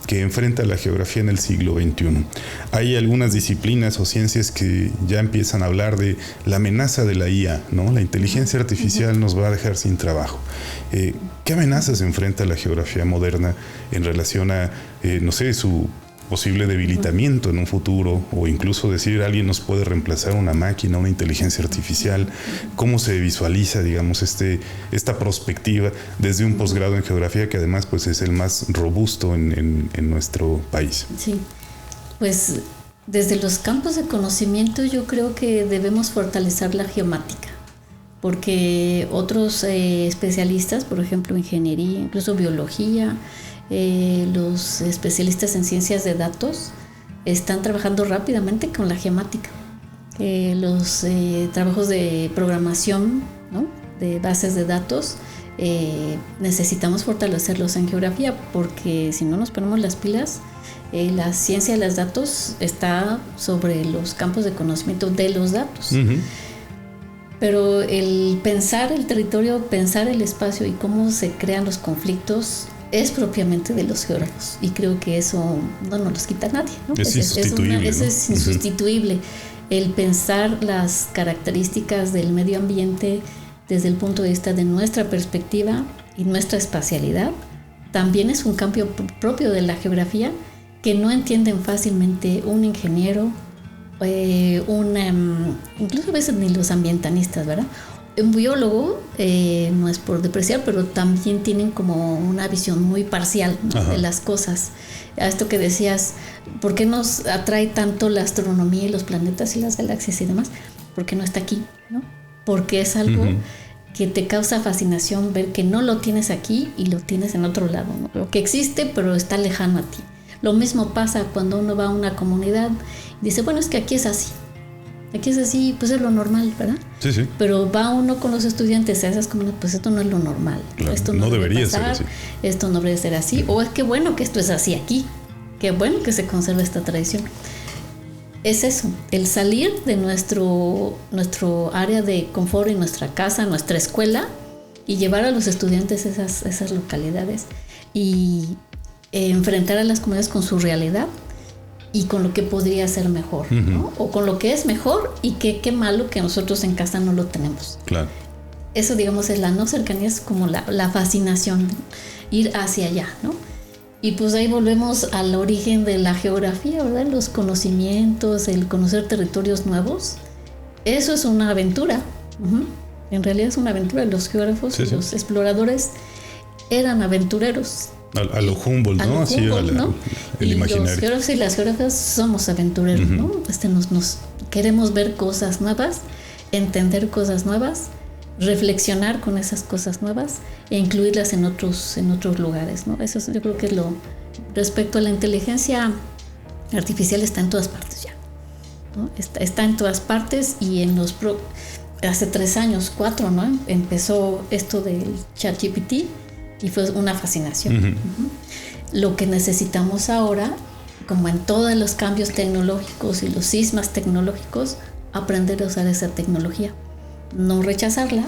que enfrenta la geografía en el siglo XXI? Hay algunas disciplinas o ciencias que ya empiezan a hablar de la amenaza de la IA, ¿no? La inteligencia artificial nos va a dejar sin trabajo. ¿Qué amenazas enfrenta la geografía moderna en relación a, no sé, su posible debilitamiento en un futuro, o incluso decir alguien nos puede reemplazar una máquina, una inteligencia artificial? ¿Cómo se visualiza, digamos, esta perspectiva desde un posgrado en geografía que además pues es el más robusto en nuestro país? Sí, pues desde los campos de conocimiento yo creo que debemos fortalecer la geomática, porque otros especialistas, por ejemplo ingeniería, incluso biología, los especialistas en ciencias de datos están trabajando rápidamente con la geomática. Los trabajos de programación, ¿no?, de bases de datos, necesitamos fortalecerlos en geografía, porque si no nos ponemos las pilas, la ciencia de los datos está sobre los campos de conocimiento de los datos. Pero el pensar el territorio, pensar el espacio y cómo se crean los conflictos es propiamente de los geógrafos, y creo que eso no nos los quita nadie, ¿no? Es insustituible. Eso es insustituible. El pensar las características del medio ambiente desde el punto de vista de nuestra perspectiva y nuestra espacialidad también es un cambio propio de la geografía que no entienden fácilmente un ingeniero, incluso a veces ni los ambientalistas, ¿verdad? Un biólogo, no es por depreciar, pero también tienen como una visión muy parcial, ¿no?, de las cosas. A esto que decías, ¿por qué nos atrae tanto la astronomía y los planetas y las galaxias y demás? Porque no está aquí, ¿no? Porque es algo que te causa fascinación ver que no lo tienes aquí y lo tienes en otro lado, ¿no? O que existe pero está lejano a ti. Lo mismo pasa cuando uno va a una comunidad y dice, bueno, es que aquí es así, pues es lo normal, ¿verdad? Sí, sí. Pero va uno con los estudiantes a esas comunidades, pues esto no es lo normal. Claro, esto no debe debería pasar, ser así. Esto no debería ser así. O es que bueno que esto es así aquí. Qué bueno que se conserva esta tradición. Es eso, el salir de nuestro área de confort y nuestra casa, nuestra escuela, y llevar a los estudiantes a esas localidades y enfrentar a las comunidades con su realidad y con lo que podría ser mejor, ¿no? O con lo que es mejor y qué malo que nosotros en casa no lo tenemos. Claro. Eso, digamos, es la no cercanía, es como la fascinación, ir hacia allá, ¿no? Y pues ahí volvemos al origen de la geografía, ¿verdad? Los conocimientos, el conocer territorios nuevos. Eso es una aventura. En realidad es una aventura. Los geógrafos, los exploradores eran aventureros. A lo Humboldt, ¿no? Así Humboldt, ¿no? El imaginario. Los geógrafos y las geógrafas somos aventureros, ¿no? Nos queremos ver cosas nuevas, entender cosas nuevas, reflexionar con esas cosas nuevas e incluirlas en otros lugares, ¿no? Eso yo creo que es lo respecto a la inteligencia artificial. Está en todas partes ya, ¿no? Está en todas partes, y hace 3 años, 4, ¿no?, empezó esto del ChatGPT y fue una fascinación. Lo que necesitamos ahora, como en todos los cambios tecnológicos y los sismas tecnológicos, aprender a usar esa tecnología. No rechazarla,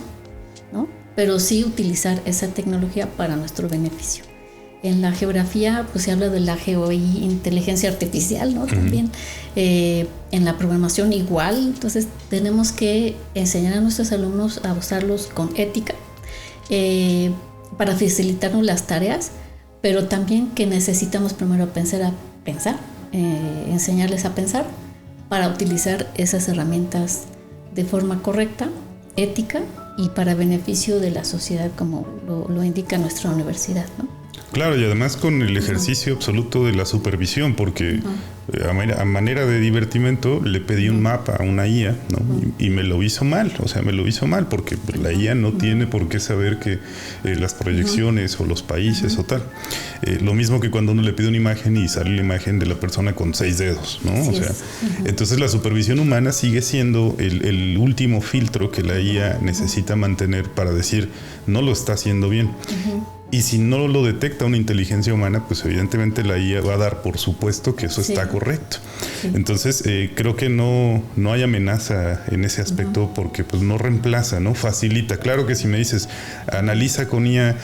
¿no?, pero sí utilizar esa tecnología para nuestro beneficio. En la geografía pues se habla de la geointeligencia artificial, ¿no? También en la programación igual. Entonces tenemos que enseñar a nuestros alumnos a usarlos con ética, para facilitarnos las tareas, pero también que necesitamos primero pensar, enseñarles a pensar para utilizar esas herramientas de forma correcta, ética y para beneficio de la sociedad, como lo indica nuestra universidad, ¿no? Claro, y además con el ejercicio absoluto de la supervisión, porque a manera de divertimento le pedí un mapa a una IA, ¿no? Y me lo hizo mal, porque la IA no tiene por qué saber que las proyecciones o los países o tal. Lo mismo que cuando uno le pide una imagen y sale la imagen de la persona con 6 dedos, ¿no? O sea, entonces la supervisión humana sigue siendo el último filtro que la IA necesita mantener para decir no lo está haciendo bien. Y si no lo detecta una inteligencia humana, pues evidentemente la IA va a dar por supuesto que eso está correcto. Entonces creo que no hay amenaza en ese aspecto porque pues no reemplaza, ¿no? Facilita. Claro que si me dices, analiza con IA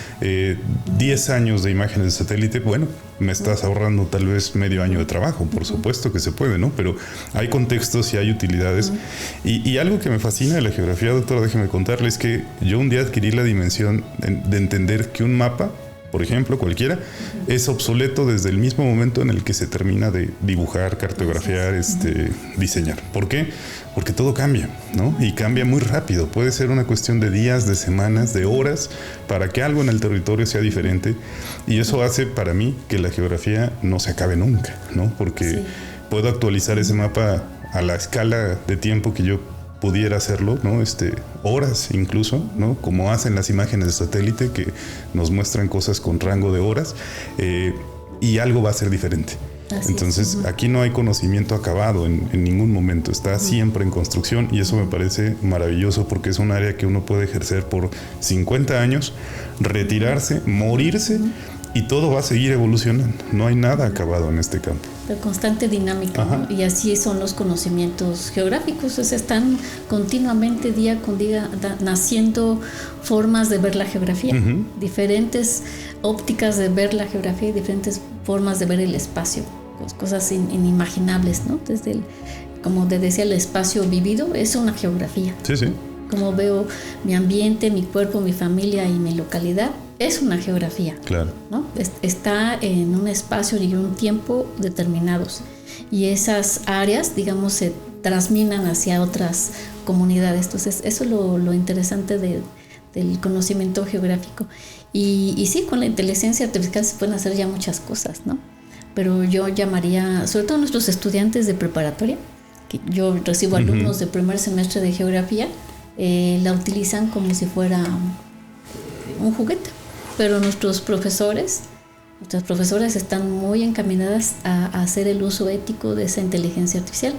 10 años de imágenes de satélite, bueno, me estás ahorrando tal vez medio año de trabajo, por supuesto que se puede, ¿no? Pero hay contextos y hay utilidades. Y algo que me fascina de la geografía, doctora, déjeme contarle, es que yo un día adquirí la dimensión de entender que un mapa, por ejemplo, cualquiera, es obsoleto desde el mismo momento en el que se termina de dibujar, cartografiar, diseñar. ¿Por qué? Porque todo cambia, ¿no? Y cambia muy rápido. Puede ser una cuestión de días, de semanas, de horas, para que algo en el territorio sea diferente. Y eso hace para mí que la geografía no se acabe nunca, ¿no? Porque puedo actualizar ese mapa a la escala de tiempo que yo pudiera hacerlo, ¿no? Horas incluso, ¿no? Como hacen las imágenes de satélite que nos muestran cosas con rango de horas, y algo va a ser diferente. Entonces aquí no hay conocimiento acabado en ningún momento, está siempre en construcción, y eso me parece maravilloso porque es un área que uno puede ejercer por 50 años, retirarse, morirse, y todo va a seguir evolucionando. No hay nada acabado en este campo. De constante dinámica, ¿no? Y así son los conocimientos geográficos. O sea, están continuamente, día con día, naciendo formas de ver la geografía. Diferentes ópticas de ver la geografía y diferentes formas de ver el espacio. Cosas inimaginables, ¿no? Desde como te decía, el espacio vivido es una geografía. Sí. Como veo mi ambiente, mi cuerpo, mi familia y mi localidad, es una geografía. Claro. ¿No? Está en un espacio y un tiempo determinados. Y esas áreas, digamos, se transminan hacia otras comunidades. Entonces, eso es lo interesante del conocimiento geográfico. Y sí, con la inteligencia artificial se pueden hacer ya muchas cosas, ¿no? Pero yo llamaría, sobre todo a nuestros estudiantes de preparatoria, que yo recibo alumnos de primer semestre de geografía, la utilizan como si fuera un juguete. Pero nuestras profesoras están muy encaminadas a hacer el uso ético de esa inteligencia artificial.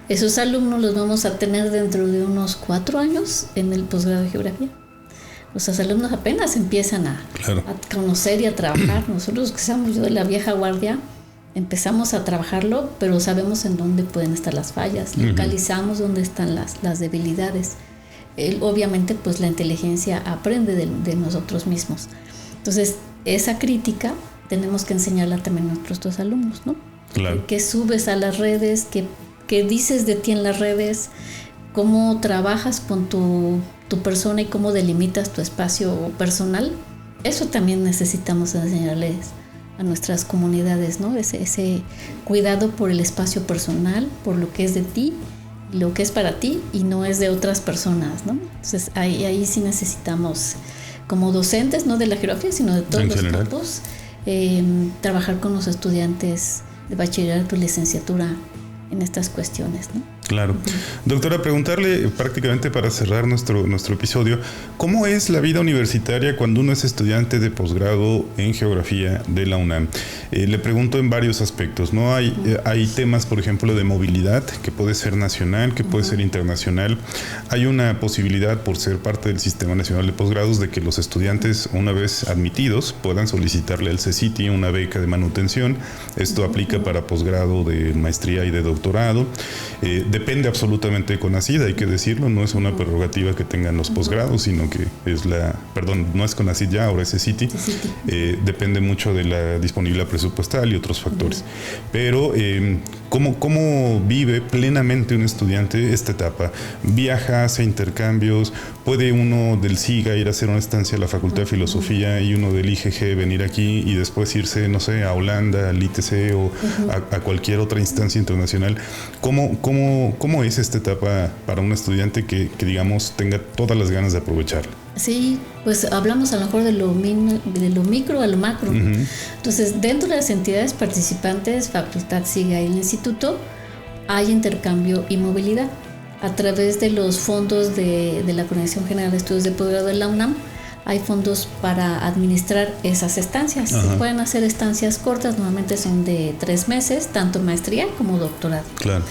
Esos alumnos los vamos a tener dentro de unos 4 años en el posgrado de geografía. Nuestros alumnos apenas empiezan a conocer y a trabajar. Nosotros que somos yo de la vieja guardia, empezamos a trabajarlo, pero sabemos en dónde pueden estar las fallas, localizamos dónde están las debilidades. Obviamente, pues la inteligencia aprende de nosotros mismos. Entonces, esa crítica tenemos que enseñarla también a nuestros alumnos, ¿no? Claro. ¿Qué subes a las redes? ¿Qué dices de ti en las redes? ¿Cómo trabajas con tu persona y cómo delimitas tu espacio personal? Eso también necesitamos enseñarles a nuestras comunidades, ¿no? Ese cuidado por el espacio personal, por lo que es de ti, lo que es para ti y no es de otras personas, ¿no? Entonces, ahí sí necesitamos, como docentes, no de la geografía, sino de todos los campos, trabajar con los estudiantes de bachillerato y licenciatura en estas cuestiones, ¿no? Claro. Doctora, preguntarle prácticamente para cerrar nuestro episodio, ¿cómo es la vida universitaria cuando uno es estudiante de posgrado en geografía de la UNAM? Le pregunto en varios aspectos, ¿no? Hay temas, por ejemplo, de movilidad, que puede ser nacional, que puede ser internacional. Hay una posibilidad, por ser parte del Sistema Nacional de Posgrados, de que los estudiantes, una vez admitidos, puedan solicitarle al CECITI una beca de manutención. Esto aplica para posgrado de maestría y de doctorado. Depende absolutamente de CONACYT, hay que decirlo, no es una prerrogativa que tengan los posgrados, sino que no es CONACYT ya, ahora es CECITI. Depende mucho de la disponibilidad presupuestal y otros factores. Pero, ¿cómo vive plenamente un estudiante esta etapa? ¿Viaja, hace intercambios? ¿Puede uno del SIGA ir a hacer una estancia a la Facultad de Filosofía y uno del IGG venir aquí y después irse, no sé, a Holanda, al ITC o a cualquier otra instancia internacional? ¿Cómo es esta etapa para un estudiante que digamos, tenga todas las ganas de aprovecharla? Sí, pues hablamos a lo mejor de lo micro a lo macro. Uh-huh. Entonces, dentro de las entidades participantes, Facultad sigue ahí en el instituto, hay intercambio y movilidad. A través de los fondos de la Coordinación General de Estudios de Posgrado de la UNAM, hay fondos para administrar esas estancias. Uh-huh. Se pueden hacer estancias cortas, normalmente son de 3 meses, tanto maestría como doctorado. Claro.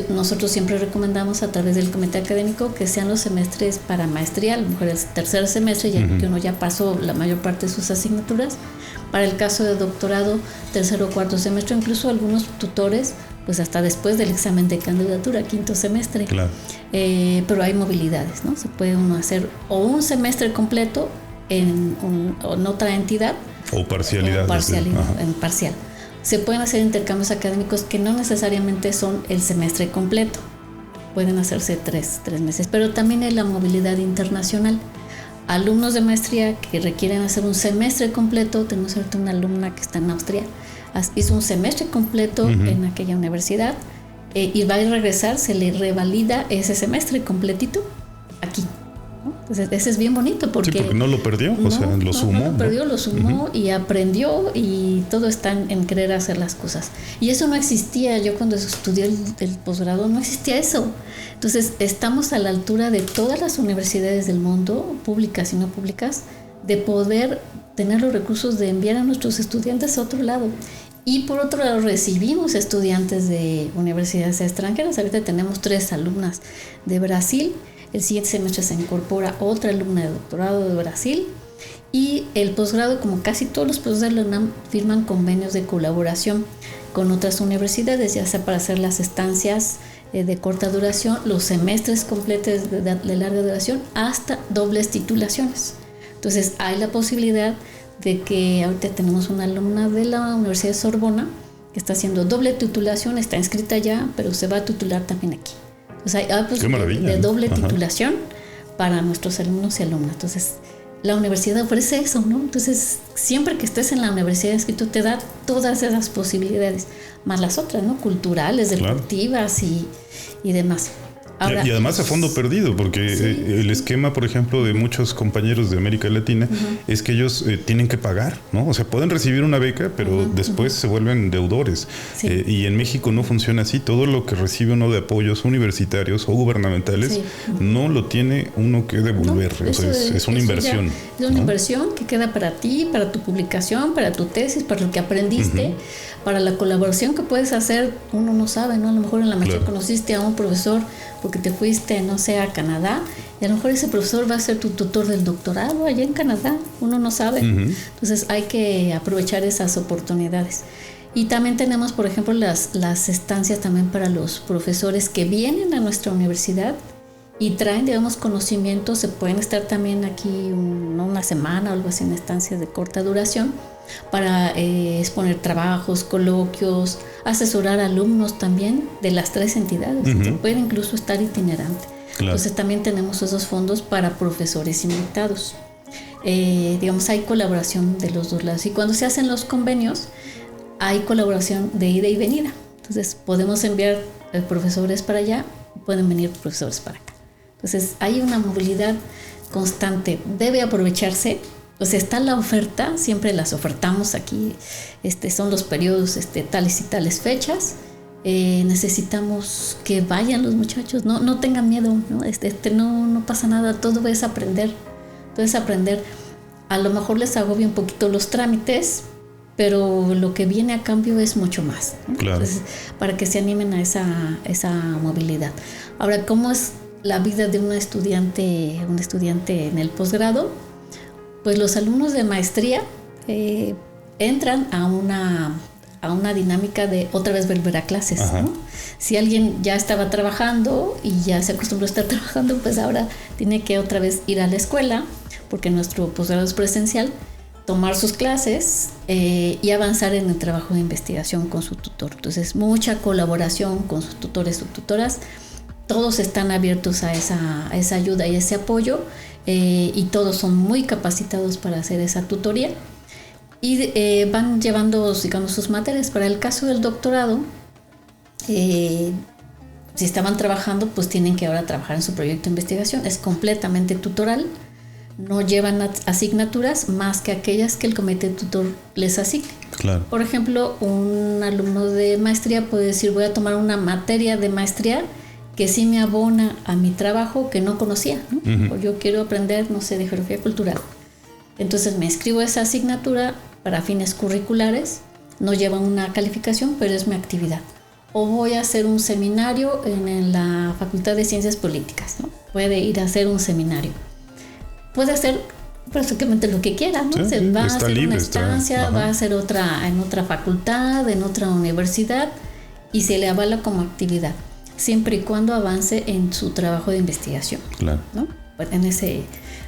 Nosotros siempre recomendamos a través del comité académico que sean los semestres para maestría, a lo mejor el tercer semestre, ya uh-huh. que uno ya pasó la mayor parte de sus asignaturas. Para el caso de doctorado, tercer o cuarto semestre, incluso algunos tutores, pues hasta después del examen de candidatura, quinto semestre. Claro. Pero hay movilidades, ¿no? Se puede uno hacer o un semestre completo en otra entidad. O parcialidad. En parcial. Se pueden hacer intercambios académicos que no necesariamente son el semestre completo. Pueden hacerse tres meses. Pero también hay la movilidad internacional. Alumnos de maestría que requieren hacer un semestre completo. Tenemos ahorita una alumna que está en Austria. Hizo un semestre completo uh-huh. en aquella universidad y va a regresar, se le revalida ese semestre completito aquí, ¿no? Entonces ese es bien bonito porque no lo perdió, lo sumó. No lo perdió, lo sumó uh-huh. y aprendió, y todo está en querer hacer las cosas. Y eso no existía, yo cuando estudié el posgrado no existía eso. Entonces estamos a la altura de todas las universidades del mundo, públicas y no públicas, de poder tener los recursos de enviar a nuestros estudiantes a otro lado. Y por otro lado recibimos estudiantes de universidades extranjeras. Ahorita tenemos 3 alumnas de Brasil. El siguiente semestre se incorpora otra alumna de doctorado de Brasil. Y el posgrado, como casi todos los posgrados de la UNAM, firman convenios de colaboración con otras universidades, ya sea para hacer las estancias de corta duración, los semestres completos de larga duración, hasta dobles titulaciones. Entonces hay la posibilidad de que ahorita tenemos una alumna de la Universidad de Sorbona que está haciendo doble titulación, está inscrita ya, pero se va a titular también aquí. Entonces hay posibilidad de doble Ajá. titulación para nuestros alumnos y alumnas. Entonces la universidad ofrece eso, ¿no? Entonces siempre que estés en la universidad escrito te da todas esas posibilidades, más las otras, ¿no? Culturales, deportivas y demás. Ahora, y además a fondo perdido, porque sí, el esquema, por ejemplo, de muchos compañeros de América Latina uh-huh. es que ellos tienen que pagar, ¿no? O sea, pueden recibir una beca, pero uh-huh. después uh-huh. se vuelven deudores. Sí. Y en México no funciona así. Todo lo que recibe uno de apoyos universitarios o gubernamentales sí. uh-huh. no lo tiene uno que devolver. No, o sea, es una inversión. Es una inversión que queda para ti, para tu publicación, para tu tesis, para lo que aprendiste, uh-huh. para la colaboración que puedes hacer. Uno no sabe, ¿no? A lo mejor en la maestría conociste a un profesor porque te fuiste, no sé, a Canadá, y a lo mejor ese profesor va a ser tu tutor del doctorado allá en Canadá, uno no sabe. Uh-huh. Entonces hay que aprovechar esas oportunidades. Y también tenemos, por ejemplo, las estancias también para los profesores que vienen a nuestra universidad y traen, digamos, conocimientos. Se pueden estar también aquí una semana o algo así en estancias de corta duración para exponer trabajos, coloquios, asesorar alumnos también de las 3 entidades. Uh-huh. Pueden incluso estar itinerante. Claro. Entonces también tenemos esos fondos para profesores invitados. Digamos, hay colaboración de los dos lados. Y cuando se hacen los convenios, hay colaboración de ida y venida. Entonces podemos enviar profesores para allá, pueden venir profesores para acá. Entonces hay una movilidad constante. Debe aprovecharse. O sea, está la oferta, siempre las ofertamos aquí, son los periodos, tales y tales fechas. Necesitamos que vayan los muchachos, no tengan miedo, ¿no? No pasa nada, todo es aprender. A lo mejor les agobia un poquito los trámites, pero lo que viene a cambio es mucho más, ¿no? Claro. Entonces, para que se animen a esa movilidad. Ahora, ¿cómo es la vida de un estudiante en el posgrado? Pues los alumnos de maestría entran a una dinámica de otra vez volver a clases, ¿no? Si alguien ya estaba trabajando y ya se acostumbró a estar trabajando, pues ahora tiene que otra vez ir a la escuela, porque nuestro posgrado es presencial, tomar sus clases y avanzar en el trabajo de investigación con su tutor. Entonces, mucha colaboración con sus tutores o tutoras. Todos están abiertos a esa ayuda y ese apoyo. Y todos son muy capacitados para hacer esa tutoría y van llevando, digamos, sus materias. Para el caso del doctorado, si estaban trabajando, pues tienen que ahora trabajar en su proyecto de investigación. Es completamente tutoral. no llevan asignaturas más que aquellas que el comité tutor les asigne. Claro. Por ejemplo, un alumno de maestría puede decir, voy a tomar una materia de maestría que sí me abona a mi trabajo que no conocía, ¿no? O yo quiero aprender, no sé, de geografía cultural. Entonces me inscribo a esa asignatura para fines curriculares, no lleva una calificación, pero es mi actividad. O voy a hacer un seminario en la Facultad de Ciencias Políticas, ¿no? Puede ir a hacer un seminario. Puede hacer prácticamente lo que quiera, ¿no? Sí, va a hacer libre, una estancia, va a hacer en otra facultad, en otra universidad, y se le avala como actividad, siempre y cuando avance en su trabajo de investigación, claro, ¿no? En ese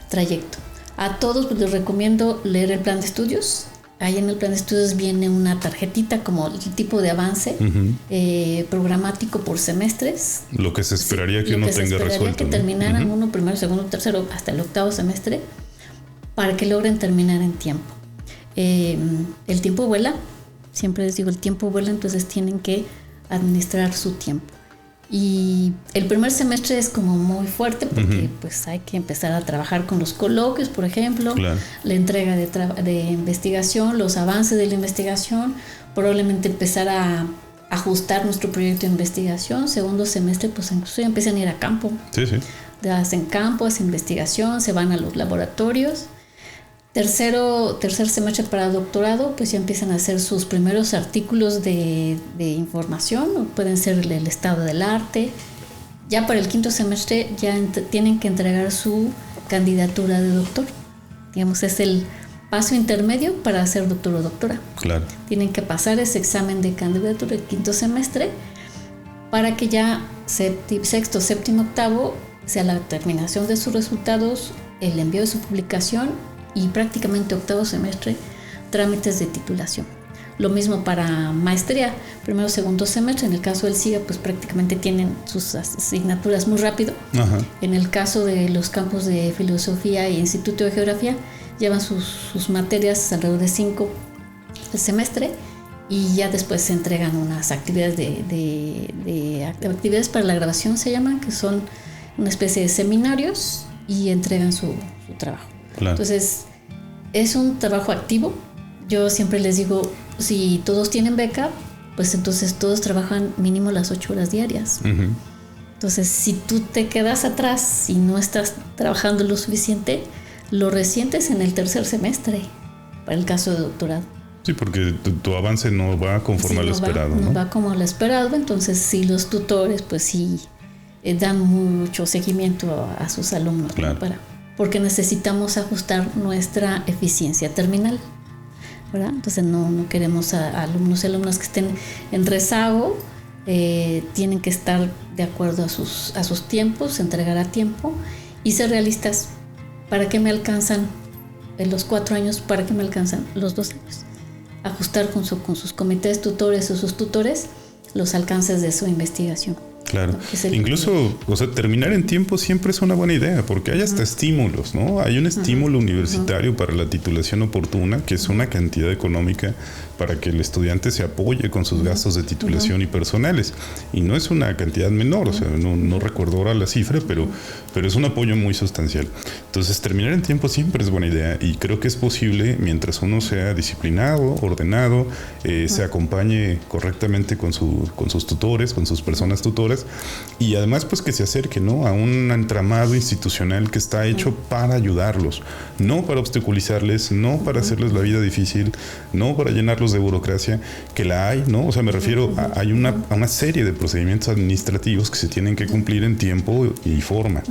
trayecto. A todos pues, les recomiendo leer el plan de estudios. Ahí en el plan de estudios viene una tarjetita como el tipo de avance programático por semestres. Lo que se esperaría que uno tenga resuelto. Que terminaran uno, primero, segundo, tercero, hasta el octavo semestre, para que logren terminar en tiempo. El tiempo vuela, siempre les digo, el tiempo vuela, entonces tienen que administrar su tiempo. Y el primer semestre es como muy fuerte porque pues hay que empezar a trabajar con los coloquios, por ejemplo, claro, la entrega de investigación, los avances de la investigación, probablemente empezar a ajustar nuestro proyecto de investigación. Segundo semestre pues incluso ya empiezan a ir a campo. Sí. Hacen campo, hacen investigación, se van a los laboratorios. Tercer semestre para doctorado, pues ya empiezan a hacer sus primeros artículos de información, pueden ser el estado del arte. Ya para el quinto semestre ya tienen que entregar su candidatura de doctor. Digamos, es el paso intermedio para ser doctor o doctora. Claro. Tienen que pasar ese examen de candidatura el quinto semestre para que ya sexto, séptimo, octavo sea la terminación de sus resultados, el envío de su publicación y prácticamente octavo semestre trámites de titulación. Lo mismo para maestría, primero, segundo semestre. En el caso del SIGA, pues prácticamente tienen sus asignaturas muy rápido. Ajá. En el caso de los campos de filosofía e instituto de geografía, llevan sus materias alrededor de 5 al semestre y ya después se entregan unas actividades actividades para la grabación, se llaman, que son una especie de seminarios y entregan su trabajo. Claro. Entonces, es un trabajo activo. Yo siempre les digo, si todos tienen beca, pues entonces todos trabajan mínimo las 8 horas diarias. Entonces, si tú te quedas atrás y no estás trabajando lo suficiente, lo resientes en el tercer semestre, para el caso de doctorado. Sí, porque tu avance no va conforme a lo esperado, ¿no? No va como a lo esperado, entonces sí, los tutores, pues sí, dan mucho seguimiento a sus alumnos, claro, ¿no? Porque necesitamos ajustar nuestra eficiencia terminal, ¿verdad? Entonces no queremos a alumnos y alumnas que estén en rezago, tienen que estar de acuerdo a sus tiempos, entregar a tiempo y ser realistas. ¿Para qué me alcanzan en los 4 años? ¿Para qué me alcanzan los 2 años? Ajustar con sus comités tutores o sus tutores los alcances de su investigación. Claro. Incluso, o sea, terminar en tiempo siempre es una buena idea, porque hay hasta estímulos, ¿no? Hay un estímulo universitario para la titulación oportuna, que es una cantidad económica para que el estudiante se apoye con sus gastos de titulación y personales. Y no es una cantidad menor, o sea, no recuerdo ahora la cifra, pero es un apoyo muy sustancial. Entonces, terminar en tiempo siempre es buena idea y creo que es posible mientras uno sea disciplinado, ordenado, se acompañe correctamente con sus tutores, con sus personas tutoras y además pues que se acerque, ¿no?, a un entramado institucional que está hecho para ayudarlos, no para obstaculizarles, no para hacerles la vida difícil, no para llenarlos de burocracia, que la hay, ¿no? O sea, me refiero hay una serie de procedimientos administrativos que se tienen que cumplir en tiempo y forma,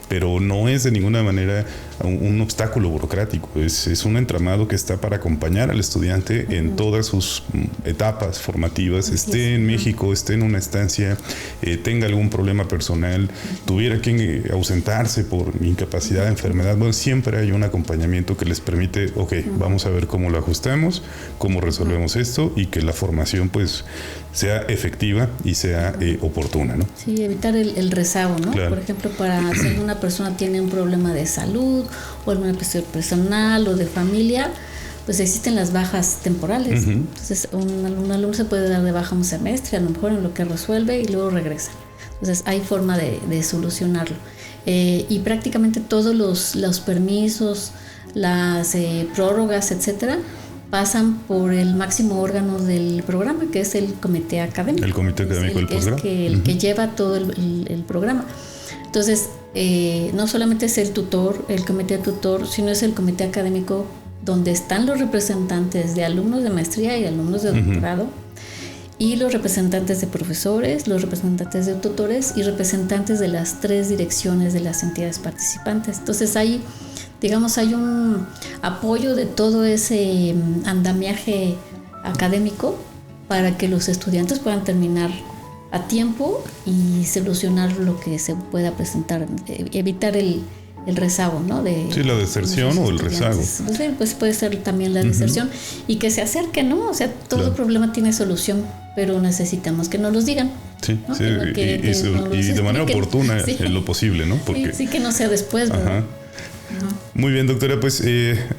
pero no es de ninguna manera un obstáculo burocrático, es un entramado que está para acompañar al estudiante en todas sus etapas formativas, esté en México, esté en una estancia, tenga algún problema personal, tuviera que ausentarse por incapacidad, enfermedad, bueno, siempre hay un acompañamiento que les permite, vamos a ver cómo lo ajustamos, cómo resolvemos esto y que la formación pues sea efectiva y sea oportuna, ¿no? Sí, evitar el rezago, ¿no? Claro. Por ejemplo, si una persona tiene un problema de salud o alguna cuestión personal o de familia, pues existen las bajas temporales. Entonces, un alumno se puede dar de baja un semestre, a lo mejor en lo que resuelve y luego regresa. Entonces, hay forma de solucionarlo. y prácticamente todos los permisos, las prórrogas, etcétera, pasan por el máximo órgano del programa, que es el comité académico. El comité académico del posgrado. El que lleva todo el programa. Entonces, no solamente es el tutor, el comité tutor, sino es el comité académico donde están los representantes de alumnos de maestría y alumnos de doctorado, y los representantes de profesores, los representantes de tutores y representantes de las 3 direcciones de las entidades participantes. Entonces, hay un apoyo de todo ese andamiaje académico para que los estudiantes puedan terminar a tiempo y solucionar lo que se pueda presentar, evitar el rezago, ¿no? Sí, la deserción o el rezago. Pues puede ser también la deserción y que se acerque, ¿no? O sea, todo problema tiene solución, pero necesitamos que nos los digan. Sí, ¿no? sí, y de manera oportuna en lo posible, ¿no? Porque, sí, que no sea después, ¿verdad? Muy bien, doctora, pues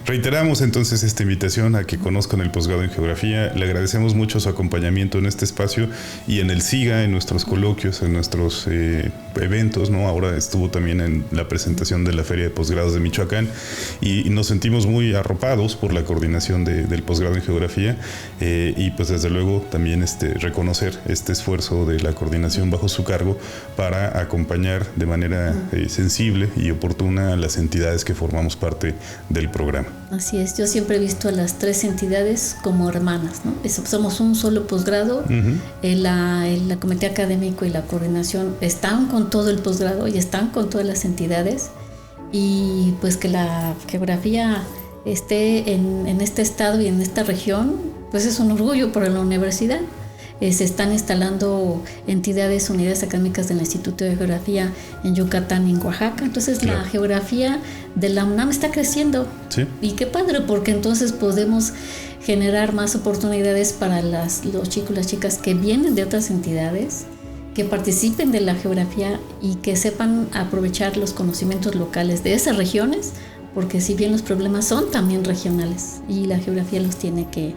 reiteramos entonces esta invitación a que conozcan el posgrado en Geografía. Le agradecemos mucho su acompañamiento en este espacio y en el SIGA, en nuestros coloquios, en nuestros eventos, ¿no? Ahora estuvo también en la presentación de la Feria de Posgrados de Michoacán y nos sentimos muy arropados por la coordinación del posgrado en Geografía y pues desde luego también reconocer este esfuerzo de la coordinación bajo su cargo para acompañar de manera sensible y oportuna a las entidades que formamos parte del programa. Así es, yo siempre he visto a las 3 entidades como hermanas, ¿no? Somos un solo posgrado, el comité académico y la coordinación están con todo el posgrado y están con todas las entidades, y pues que la geografía esté en este estado y en esta región, pues es un orgullo para la universidad. Se están instalando unidades académicas del Instituto de Geografía en Yucatán y en Oaxaca. Entonces la geografía de la UNAM está creciendo. Sí. Y qué padre, porque entonces podemos generar más oportunidades para los chicos, las chicas que vienen de otras entidades, que participen de la geografía y que sepan aprovechar los conocimientos locales de esas regiones, porque si bien los problemas son también regionales y la geografía los tiene que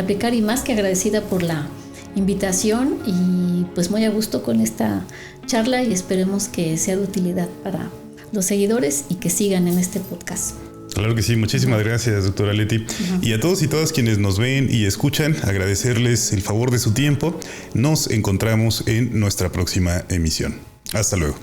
aplicar, y más que agradecida por la invitación y pues muy a gusto con esta charla, y esperemos que sea de utilidad para los seguidores y que sigan en este podcast. Claro que sí, muchísimas gracias, doctora Leti. Y a todos y todas quienes nos ven y escuchan, agradecerles el favor de su tiempo. Nos encontramos en nuestra próxima emisión. Hasta luego.